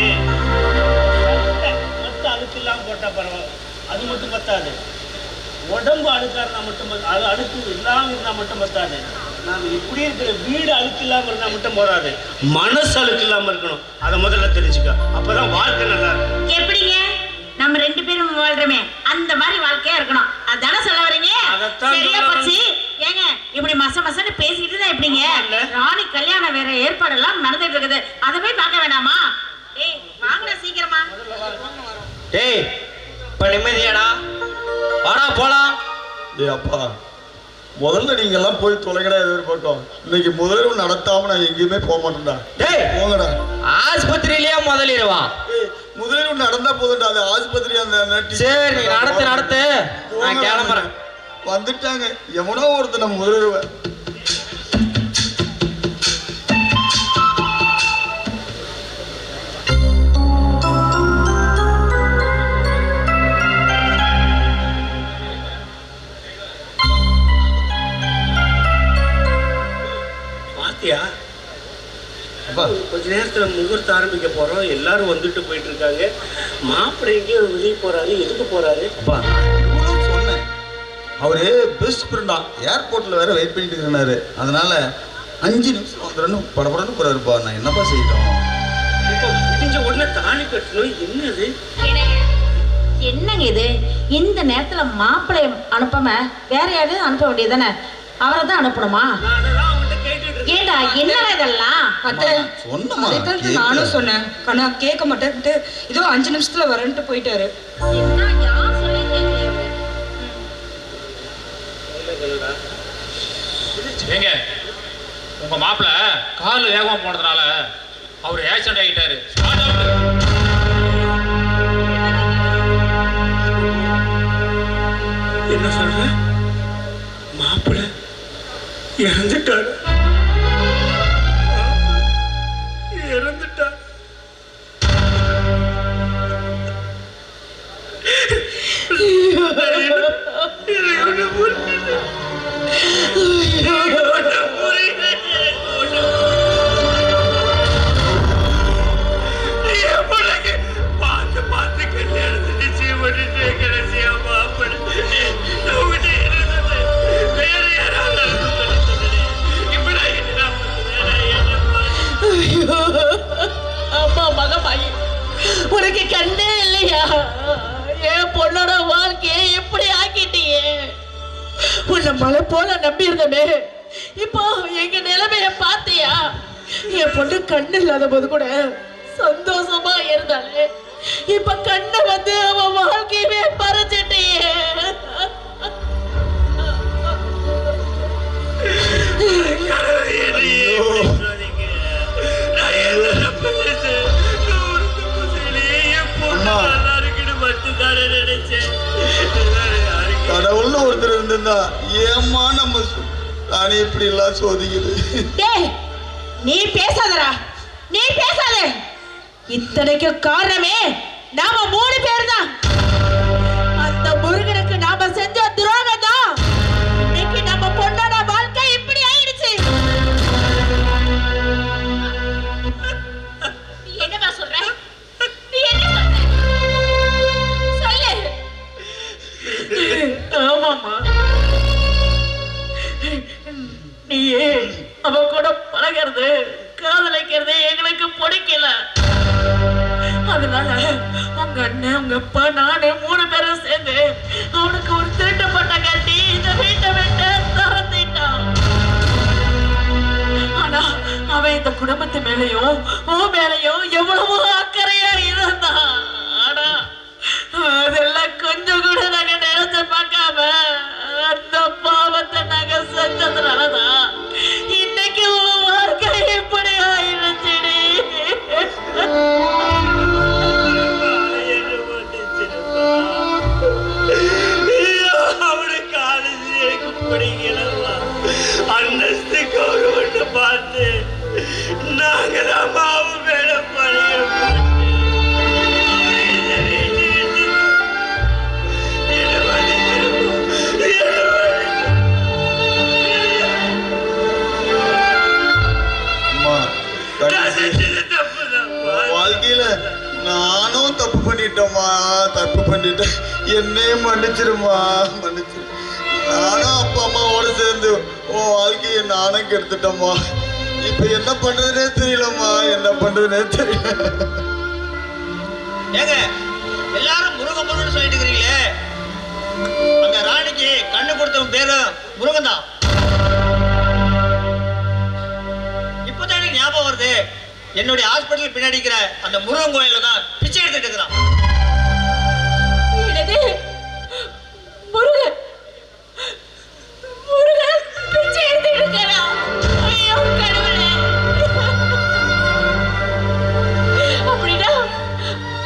அழுக்கு இல்லாமல் போட்டால் பரவாயில்ல, அது மட்டும் பத்தாது. உடம்பு அழுக்காக இருந்தால் மட்டும் அது அழுக்கு இல்லாமல் இருந்தால் மட்டும் பத்தாது. நாம் இப்படி இருக்கிற வீடு அழுக்கு இல்லாமல் இருந்தால் மட்டும் போதாது, மனசு அழுக்கு இல்லாமல் இருக்கணும். அதை முதல்ல தெரிஞ்சுக்க, அப்பதான் வாழ்க்கை நல்லா இருக்கும். எப்படிங்க நம்ம 2 பேரும் வாழ்றோமே அந்த மாதிரி வாழ்க்கையா இருக்கணும், அதானே சொல்ல வரீங்க? சரியா போச்சு. ஏங்க இப்படி மசன்னு பேசிக்கிட்டு தான் எப்படிங்க? ராணி கல்யாணம் வேற ஏற்பாடெல்லாம் நடந்துட்டு இருக்குது. அதை போய் பார்க்க வேண்டாமா? ஏய் வாங்கடா சீக்கிரமா. டேய் இப்ப நிம்மதியாடா, வாடா போலாம். டேய் அப்பா, முதல்ல நீங்க எல்லாம் போய் தொலைங்கடா எதிர்பார்க்கும். இன்னைக்கு முதலிரவு நடத்தாம நான் எங்கேயுமே போக மாட்டேன்டா. டேய் போங்கடா. ஆஸ்பத்திரியிலேயே முதலிரவா? முதலிரவு நடந்தா போதும்டா, அது ஆஸ்பத்திரி. அந்த சரி நீ நடத்து, நான் கிளம்புறேன். வந்துட்டாங்க எவனோ ஒருத்தன முதலிரவு. கொஞ்ச நேரத்துல முகூர்த்தம் ஆரம்பிக்க போறோம். எல்லாரும் வந்துட்டு போயிட்டு இருக்காங்க. மாப்பிள்ளை எங்கேயும் வெளியே போறாரு. எதுக்கு போறாரு? சொன்னேன், அவரு பெஸ்ட் ஃப்ரெண்டா ஏர்போர்ட்ல வேற வெயிட் பண்ணிட்டு இருக்கிறாரு. அதனால 5 நிமிஷம் வந்துடன்னு படப்படன்னு போறாருப்பா. நான் என்னப்பா செய்யணும்? இப்போ முடிஞ்ச உடனே தாலி கட்டணும். என்னது என்னங்க இது? இந்த நேரத்துல மாப்பிள்ளை அனுப்பாம வேற யாரையும் அனுப்ப வேண்டியதானே? அவரை தான் அனுப்பணுமா? ஏண்டா என்னடா இதெல்லாம்? நானும் சொன்னேன், கண்ணா கேட்க மாட்டேன்ட்டு இதோ 5 நிமிஷத்துல வரேன்ட்டு போயிட்டாரு. ஏங்க உங்க மாப்பிள்ள கார்ல வேகமா போனதுனால அவர் ஆக்சிடென்ட் ஆகிட்டாரு. என்ன சொல்ற? மாப்பிள்ளை இறந்துட்டாரு. இறந்துட்டார். பார்த்து கல்யாணத்தை நிச்சயம் பண்ணிட்டு கடைசியா மாப்பிள்ளை வேற யாராவது அம்மா மகமாயி, உனக்கு கண்ணே இல்லையா? என் பொண்ணோட வாழ்க்கையை எப்படி ஆக்கிட்டியே? உன்னை மலை போல நம்பி இருந்தமே, இப்போ எங்க நிலைமைய பார்த்தியா? என் பொண்ணு கண்ணு இல்லாத போது கூட சந்தோஷமா இருந்தாலே, இப்ப கண்ணு வந்து அவன் வாழ்க்கையவே பறிச்சிட்டியே. கடவுள்னு ஒருத்தர் இருந்திருந்தா ஏமா நம்ம நானே இப்படி எல்லாம் சோதிக்குது. நீ பேசாதடா, நீ பேசாத. இத்தனைக்கு காரணமே நாம 3 பேர் தான். அந்த முருகனுக்கு நாம செஞ்ச துரோகம் தான் இன்னைக்கு நம்ம பொண்ணோட வாழ்க்கை இப்படி ஆயிடுச்சு. என்னமா சொல்ற? நீ என்ன சொல்ற? சொல்லு. ஆமாமா, நீயே அவ கூட பழகிறது காதலிக்கிறது எங்களுக்கு பிடிக்கல. அதனால உங்க அண்ணன் உங்க அப்பா நானு 3 பேரும் சேர்ந்து அவனுக்கு ஒரு திருட்டு பட்ட கட்டி இந்த வீட்டை விட்டு திறந்துட்டான். ஆனா அவன் இந்த குடும்பத்து மேலையும் உன் மேலையும் எவ்வளவோ அக்கறையா இருந்தான். ஆனா அதெல்லாம் கொஞ்சம் கூட நாங்க நினைச்சு பார்க்காம அந்த பாவத்தை நாங்க செஞ்சதுனாலதான் இன்னைக்கு உன் வாழ்க்கை இப்படி ஆயிடுச்சுடி. அவனுக்கு ஆளுது எனக்கு பிடிக்கலவா. அந்தஸ்துக்காக ஒன்று பார்த்து நாங்க தான் மாவு மேல பழைய வாழ்க்கையில நானும் தப்பு பண்ணிட்டோமா, தப்பு பண்ணிட்டேன். என்னையே மன்னிச்சிருமா, மன்னிச்சிரு. நானும் அப்பா அம்மாவோட சேர்ந்து உன் வாழ்க்கையை நானும் கெடுத்துட்டோமா. இப்ப என்ன பண்றதுனே தெரியலம்மா, என்ன பண்றதுனே தெரியல. ஏங்க எல்லாரும் முருகன் முருகன் சொல்லிட்டு இருக்கிறீங்களே, அந்த ராணிக்கு கண்ணு கொடுத்தவன் பேரு முருகன் தான். என்னுடைய ஹாஸ்பிட்டல் பின்னாடி இருக்கிற அந்த முருகன் கோயில தான் பிச்சை எடுத்துட்டு இருக்கிறான். முருகன் முருகன் பிச்சை எடுத்துட்டு இருக்கிறான். ஐயோ கடவுளே. அப்படின்னா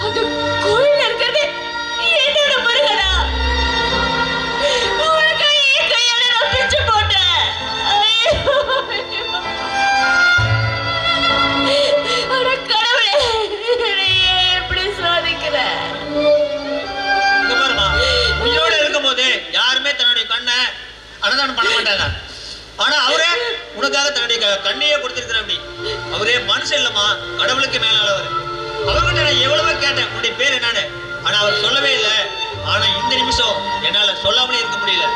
அந்த கோயில்ல இருக்கிறது என்னோட முருகனா? முருகன் என் கையால நான் பிச்சை போட்டேன். அட கடவுளே, எப்படி சோதிக்கிற? இங்க பாருமா, உயிரோட இருக்கும் போது யாருமே தன்னுடைய கண்ணை அன்னதானம் பண்ண மாட்டாங்க. ஆனா அவரே உனக்காக தன்னுடைய கண்ணையே கொடுத்திருக்கிற. அப்படி அவரே மனுஷன் இல்லம்மா, கடவுளுக்கு மேலானவர். அவர்கிட்ட நான் எவ்வளவோ கேட்டேன் உன்னுடைய பேர் என்னன்னு, ஆனா அவர் சொல்லவே இல்லை. ஆனா இந்த நிமிஷம் என்னால சொல்லாமலே இருக்க முடியல.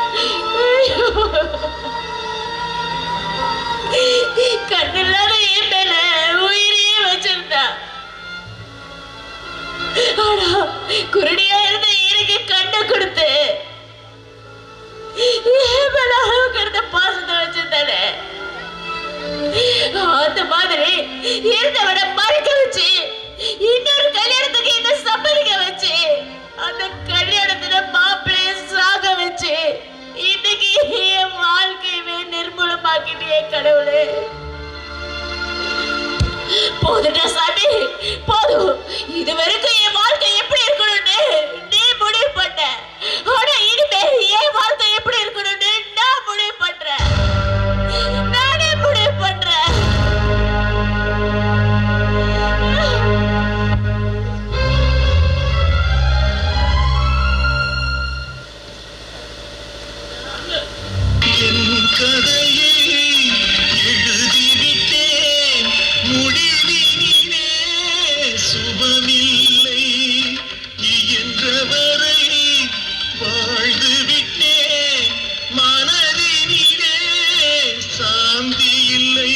கண்ணில்லாத என் மேல உயிரையே வச்சிருந்தா. ஆனா குருடியா இருந்த எனக்கு கண்ணை கொடுத்து என் மேல அளவுக்கு இருந்த பாசத்தை வச்சிருந்தானே, அந்த மாதிரி இருந்தவனை மறைக்க வச்சு இன்னொரு கல்யாணத்துக்கு என்ன சம்மதிக்க வச்சு அந்த கல்யாணத்துல மாப்பிள்ளைய சாக வச்சு இன்னைக்கு என் வாழ்க்கையவே நிர்மூலமாக்கிட்டே கடவுளே. போதுடா சாமி, போதும். இது வரைக்கும் என் வாழ்க்கை எப்படி இருக்கணும்னு நீ முடிவு பண்ண. ஆனா இனிமே என் வாழ்க்கை எப்படி இருக்கணும்னு நான் முடிவு பண்றேன். நானே முடிவு பண்றேன். என் கதையை எழுதிவிட்டேன், முடிவினிலே சுபமில்லை, இயன்றவரை வாழ்ந்து விட்டேன், மனதினிலே சாந்தி இல்லை,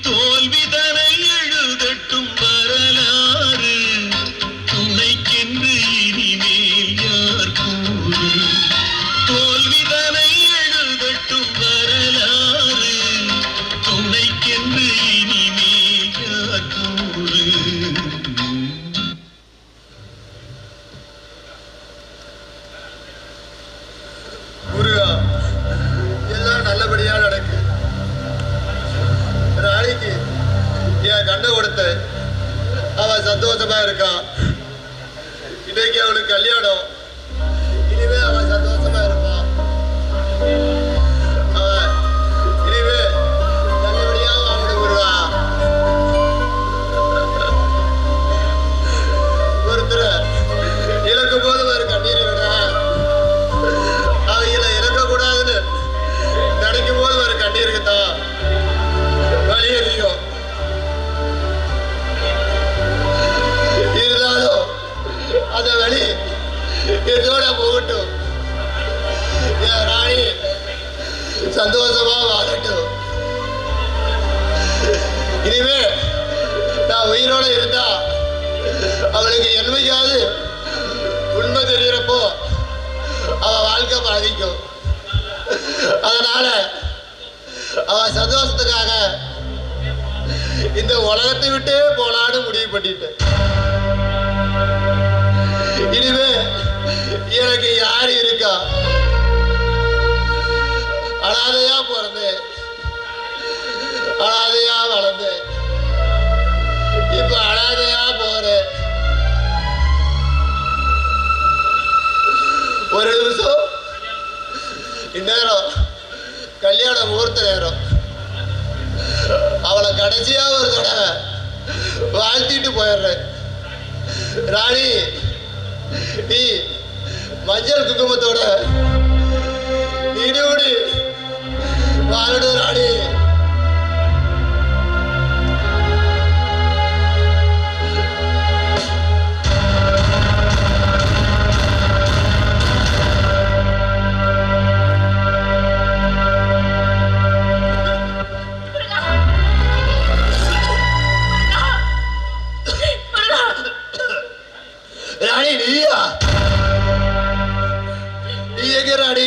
தோல்விதனை எழுதட்டும் வரலாறு, துணைக்கென்று இனிமேல் யார் கூறு, தோல்விதனை எழுதட்டும் வரலாறு, துணைக்கென்று இனிமேல் யார் கூறு. முருகா, எல்லாம் நல்லபடியா நடக்கு. ராணிக்கு என் கண்ணை கொடுத்த அவ சந்தோஷமா இருக்கான். இன்னைக்கு அவளுக்கு கல்யாணம். இனிமே அவ சந்தோஷமா இருப்பான். அவ இனிமே நல்லபடியா அவனுக்கு முருகா. ஒருத்தர் இழக்கும் போது ஒரு கண்ணீரை விட அவங்கள இழக்கக்கூடாதுன்னு நினைக்கும் போது ஒரு கண்ணீருக்கு தான் வழி அதிகம். இருந்தாலும் அந்த வழி இதோட போகட்டும். என் ராணி சந்தோஷமா வாழட்டும். இனிமே நான் உயிரோட இருந்தா அவளுக்கு என்னைக்காவது உண்மை தெரிகிறப்போ அவ வாழ்க்கை பாதிக்கும். அதனால அவ சந்தோஷத்துக்காக இந்த உலகத்தை விட்டே போலான்னு முடிவு பண்ணிட்டேன். இனிமே எனக்கு யாரு இருக்கா? அனாதையா பிறந்தேன், அனாதையா வளர்ந்தேன், இப்ப அனாதையா போறேன். ஒரு நிமிஷம் இந்நேரம் கல்யாண முகூர்த்த நேரம். அவளை கடைசியா ஒரு தடவை வாழ்த்திட்டு போயிடுறேன். ராணி, நீ மஞ்சள் குங்குமத்தோட நீடோடி வாழணும் ராணி. ராணி, நீயா? நீ எங்க ராணி?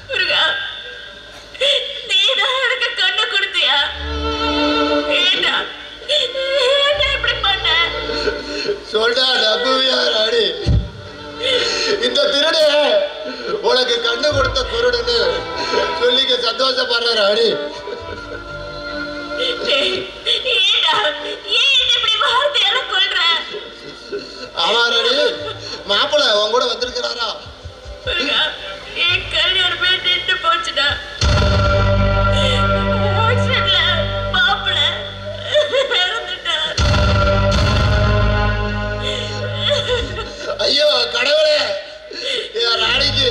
முருகா, நீதான் எனக்கு கண்ணு கொடுத்தியா? ஏண்டா சொன்னா நம்புவியா ராணி? இந்த திருடே உனக்கு கண்ணு கொடுத்த குருடன்னு சொல்லிக்க சந்தோஷப்படுற ராணி. ஆமா ராணி, மாப்பிள்ள உன் கூட வந்திருக்கிறாரா? என் கல்யாணமே நின்று போச்சுடா. ஐயோ கடவுளே, என் ராணிக்கு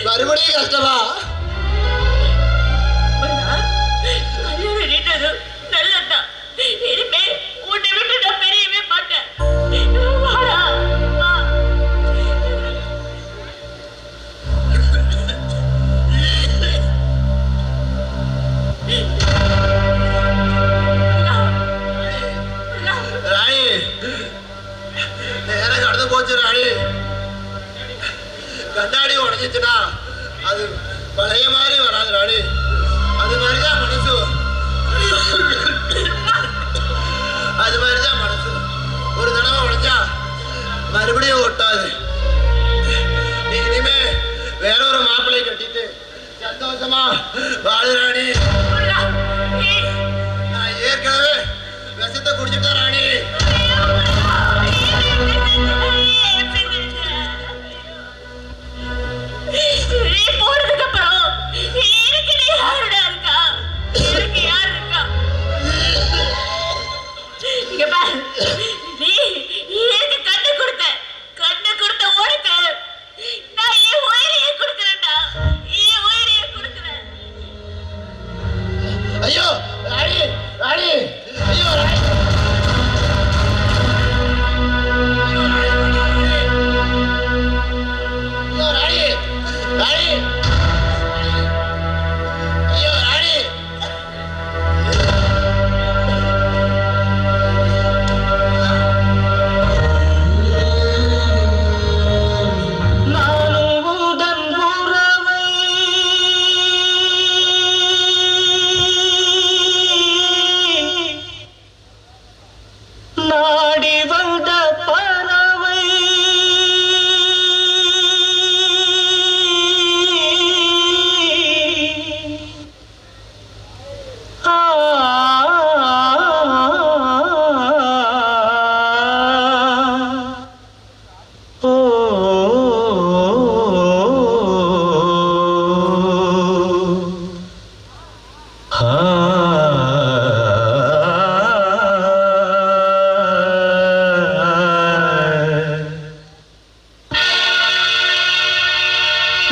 மறுபடியும் கஷ்டமா? கல்யாணம் நின்றது நல்லதா. இனிமே உன்னை விட்டு நான் பெரியவே மாட்டேன். வாடா, வா. ராணி, நேரம் கடந்து போச்சு ராணி. கண்ணாடி உடஞ்சிச்சுன்னா அது பழைய மாதிரி வராது ராணி. அது மாதிரிதான் மனசு. அது மாதிரிதான் மனசு. ஒரு தடவை உடைஞ்சா மறுபடியும் ஒட்டாது. நீ இனிமே வேற ஒரு மாப்பிள்ளை கட்டிட்டு சந்தோஷமா வாழு ராணி. நான் ஏற்கனவே விஷத்தை குடிச்சுட்டேன் ராணி. நீ போனதுக்கு அப்புறம் எனக்கு நீ யாருடா இருக்கா? எனக்கு யார் இருக்கா? இங்க பாரு, நீ எனக்கு கண்ணு கொடுத்த உனக்கு நான் என் உயிரையே கொடுக்குறேன்டா. என் உயிரையே கொடுக்குறேன். ஐயோ ராணி, ராணி, ஐயோ ராணி. ராணி, ஐயோ ராணி. நானும் உந்தன் உறவை நாடி வந்த பறவை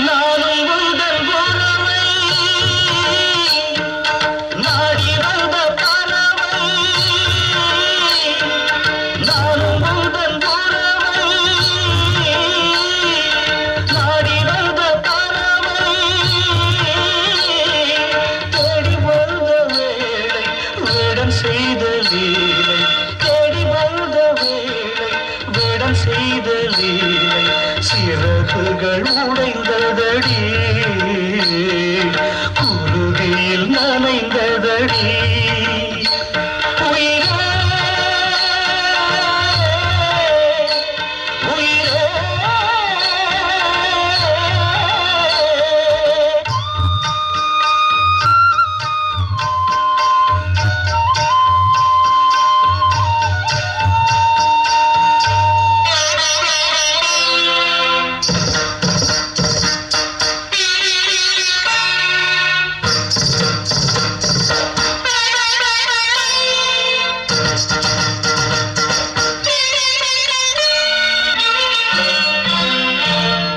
நானும் உந்தன் உறவை நாடி வந்த பறவை. நானும் உந்தன் உறவை நாடி வந்த பறவை. தேடி வந்த வேளை வேடம் செய்த லீலை. தேடி வந்த வேளை வேடம் செய்த லீலை. சிறகுகள் உடைந்ததடி, குருதியில் நனைந்ததடி. உயிரே, உயிரே.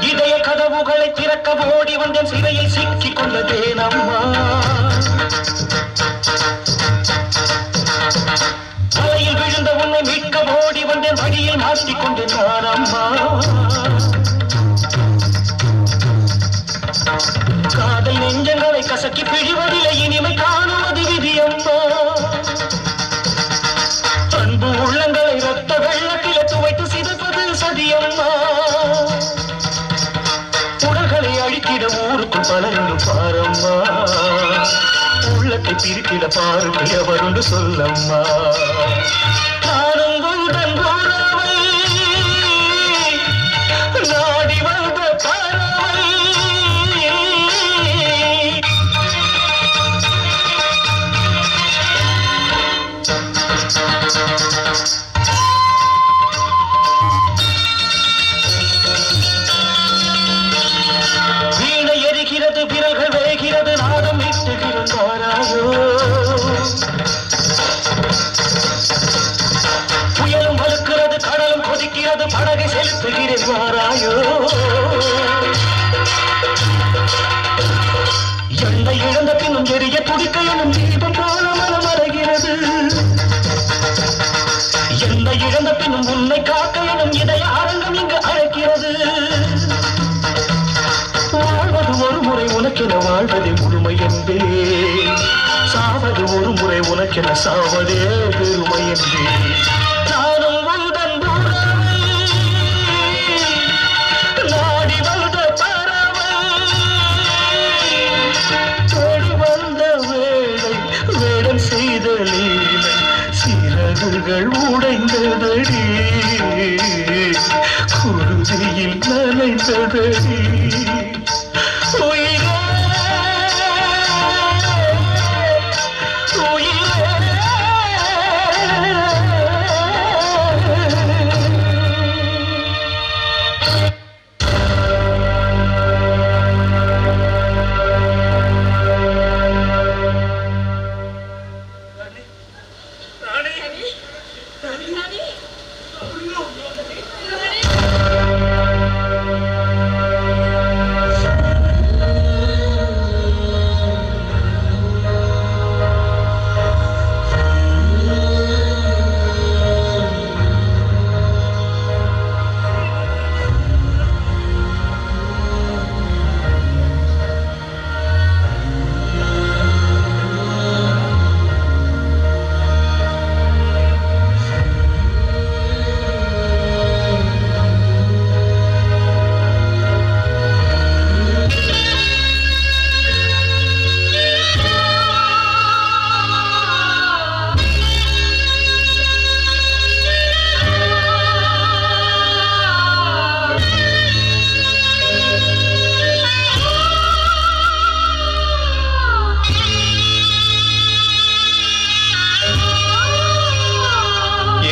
இதய கதவுகளை திறக்க ஓடி வந்தேன், சிறையில் சிக்கிக் கொண்டதேன் அம்மா. வலையில் விழுந்த உன்னை மீட்க ஓடி வந்தேன், வழியில் மாட்டிக் கொண்டேன் நான் அம்மா. காதல் நெஞ்சங்களை கசக்கி பிழிவதில்லை, இனிமை காணுவது விதி அம்மா. அன்பு உள்ளங்களை ரத்த வெள்ளத்தில துவைத்து சிதைப்பது சதியம்மா. உடல்களை அழித்திட ஊருக்குள் பலருண்டு பாரம்மா. உள்ளத்தை பிரித்திட பாருங்கள் எவருண்டு சொல்லம்மா. நானும் உந்தன் உறவை விரல்கள் வேகிறது நாதம் இட்டுகிறாராயோ புயலும் வலுக்கிறது கடலும் கொதிக்கிறது படகை செலுத்துகிறேன் வாராயோ எண்ணெய் இழந்த பின்னும் எரிய துடிக்க எனும் தீபம் போல மனம் அறைகிறது எண்ணெய் இழந்த பின்னும் உன்னை காக்க எனும் இதய அரங்கம் இங்கு அழைக்கிறது வாழ்வது ஒரு முறை உனக்கென வாழ்வதே முழுமை என்பேன் சாவது ஒரு முறை உனக்கென சாவதே பெருமை என்பேன் நானும் உந்தன் நாடி வந்த பறவை தேடி வந்த வேளை வேடம் செய்த லீலை சிறகுகள் உடைந்ததடி குருதியில் நனைந்ததடி உயிரே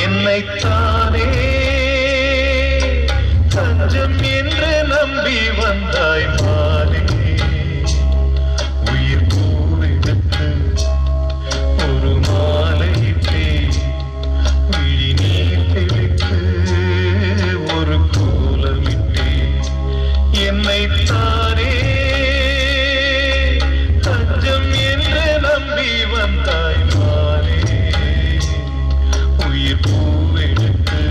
என்னைத்தானே தஞ்சம் என்று நம்பி வந்தாய் மாலே உயிர் பூவெடுத்து ஒரு மாலையிட்டே விழி நீர் தெளித்து ஒரு கோலமிட்டே என்னைத்தானே தஞ்சம் என்று நம்பி வந்தாய் மாலே உயிர் பூவெடுத்து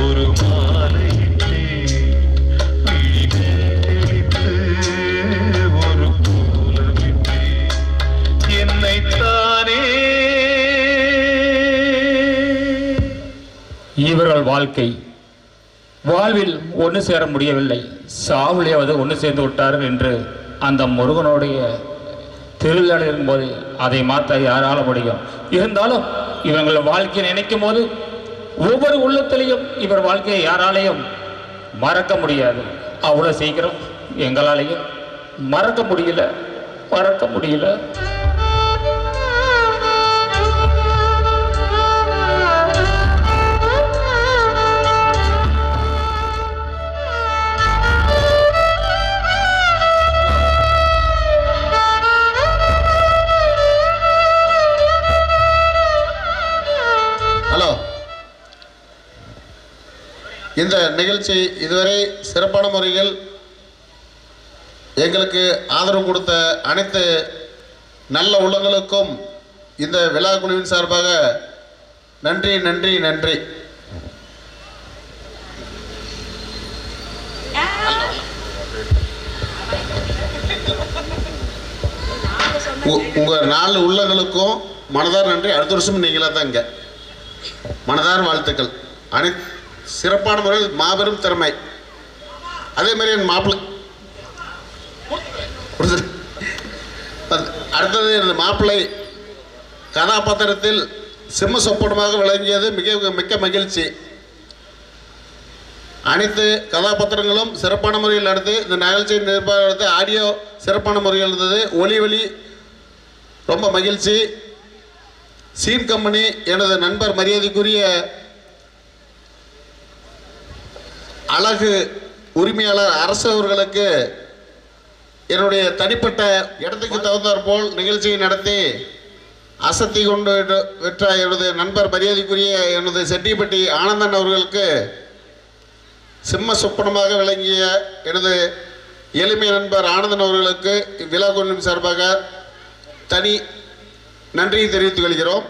ஒரு மாலையிட்டே விழி தெளித்து ஒரு கோலமிட்டே என்னைத்தானே. இவர்கள் வாழ்க்கை வாழ்வில் ஒன்று சேர முடியவில்லை, சாவிலேயாவது ஒன்று சேர்ந்து விட்டார்கள் என்று அந்த முருகனுடைய திருவிழா இருக்கும்போது அதை மாற்ற யாரால முடியும்? இருந்தாலும் இவங்கள் வாழ்க்கையை நினைக்கும் போது ஒவ்வொரு உள்ளத்திலையும் இவர் வாழ்க்கையை யாராலையும் மறக்க முடியாது. அவ்வளோ சீக்கிரம் எங்களாலையும் மறக்க முடியல. இந்த நிகழ்ச்சி இதுவரை சிறப்பான முறையில் எங்களுக்கு ஆதரவு கொடுத்த அனைத்து நல்ல உள்ளங்களுக்கும் இந்த விழா குழுவின் சார்பாக நன்றி நன்றி நன்றி. உங்கள் 4 உள்ளங்களுக்கும் மனதார் நன்றி. அடுத்த வருஷம் நீங்களாக தான் இங்கே. மனதார் வாழ்த்துக்கள். அனைத்து சிறப்பான முறையில் மாபெரும் திறமை. அதே மாதிரி என் மாப்பிள்ளை அடுத்தது இந்த மாப்பிள்ளை கதாபாத்திரத்தில் சிம்ம சொப்பனமாக விளங்கியது மிக்க மகிழ்ச்சி. அனைத்து கதாபாத்திரங்களும் சிறப்பான முறையில் நடந்து இந்த நிகழ்ச்சியின் நிர்வாகத்தை ஆடியோ சிறப்பான முறையில் இருந்தது. ஒளி ரொம்ப மகிழ்ச்சி. சீன் கம்பெனி எனது நண்பர் மரியாதைக்குரிய அழகு உரிமையாளர் அரசு அவர்களுக்கு என்னுடைய தனிப்பட்ட இடத்துக்கு தகுந்தாற்போல் நிகழ்ச்சியை நடத்தி அசத்தி கொண்டு வெற்ற எனது நண்பர் மரியாதைக்குரிய எனது செட்டிப்பட்டி ஆனந்தன் அவர்களுக்கு சிம்ம சொப்பனமாக விளங்கிய எனது எளிமை நண்பர் ஆனந்தன் அவர்களுக்கு விழா குழுவின் சார்பாக தனி நன்றியை தெரிவித்துக் கொள்கிறோம்.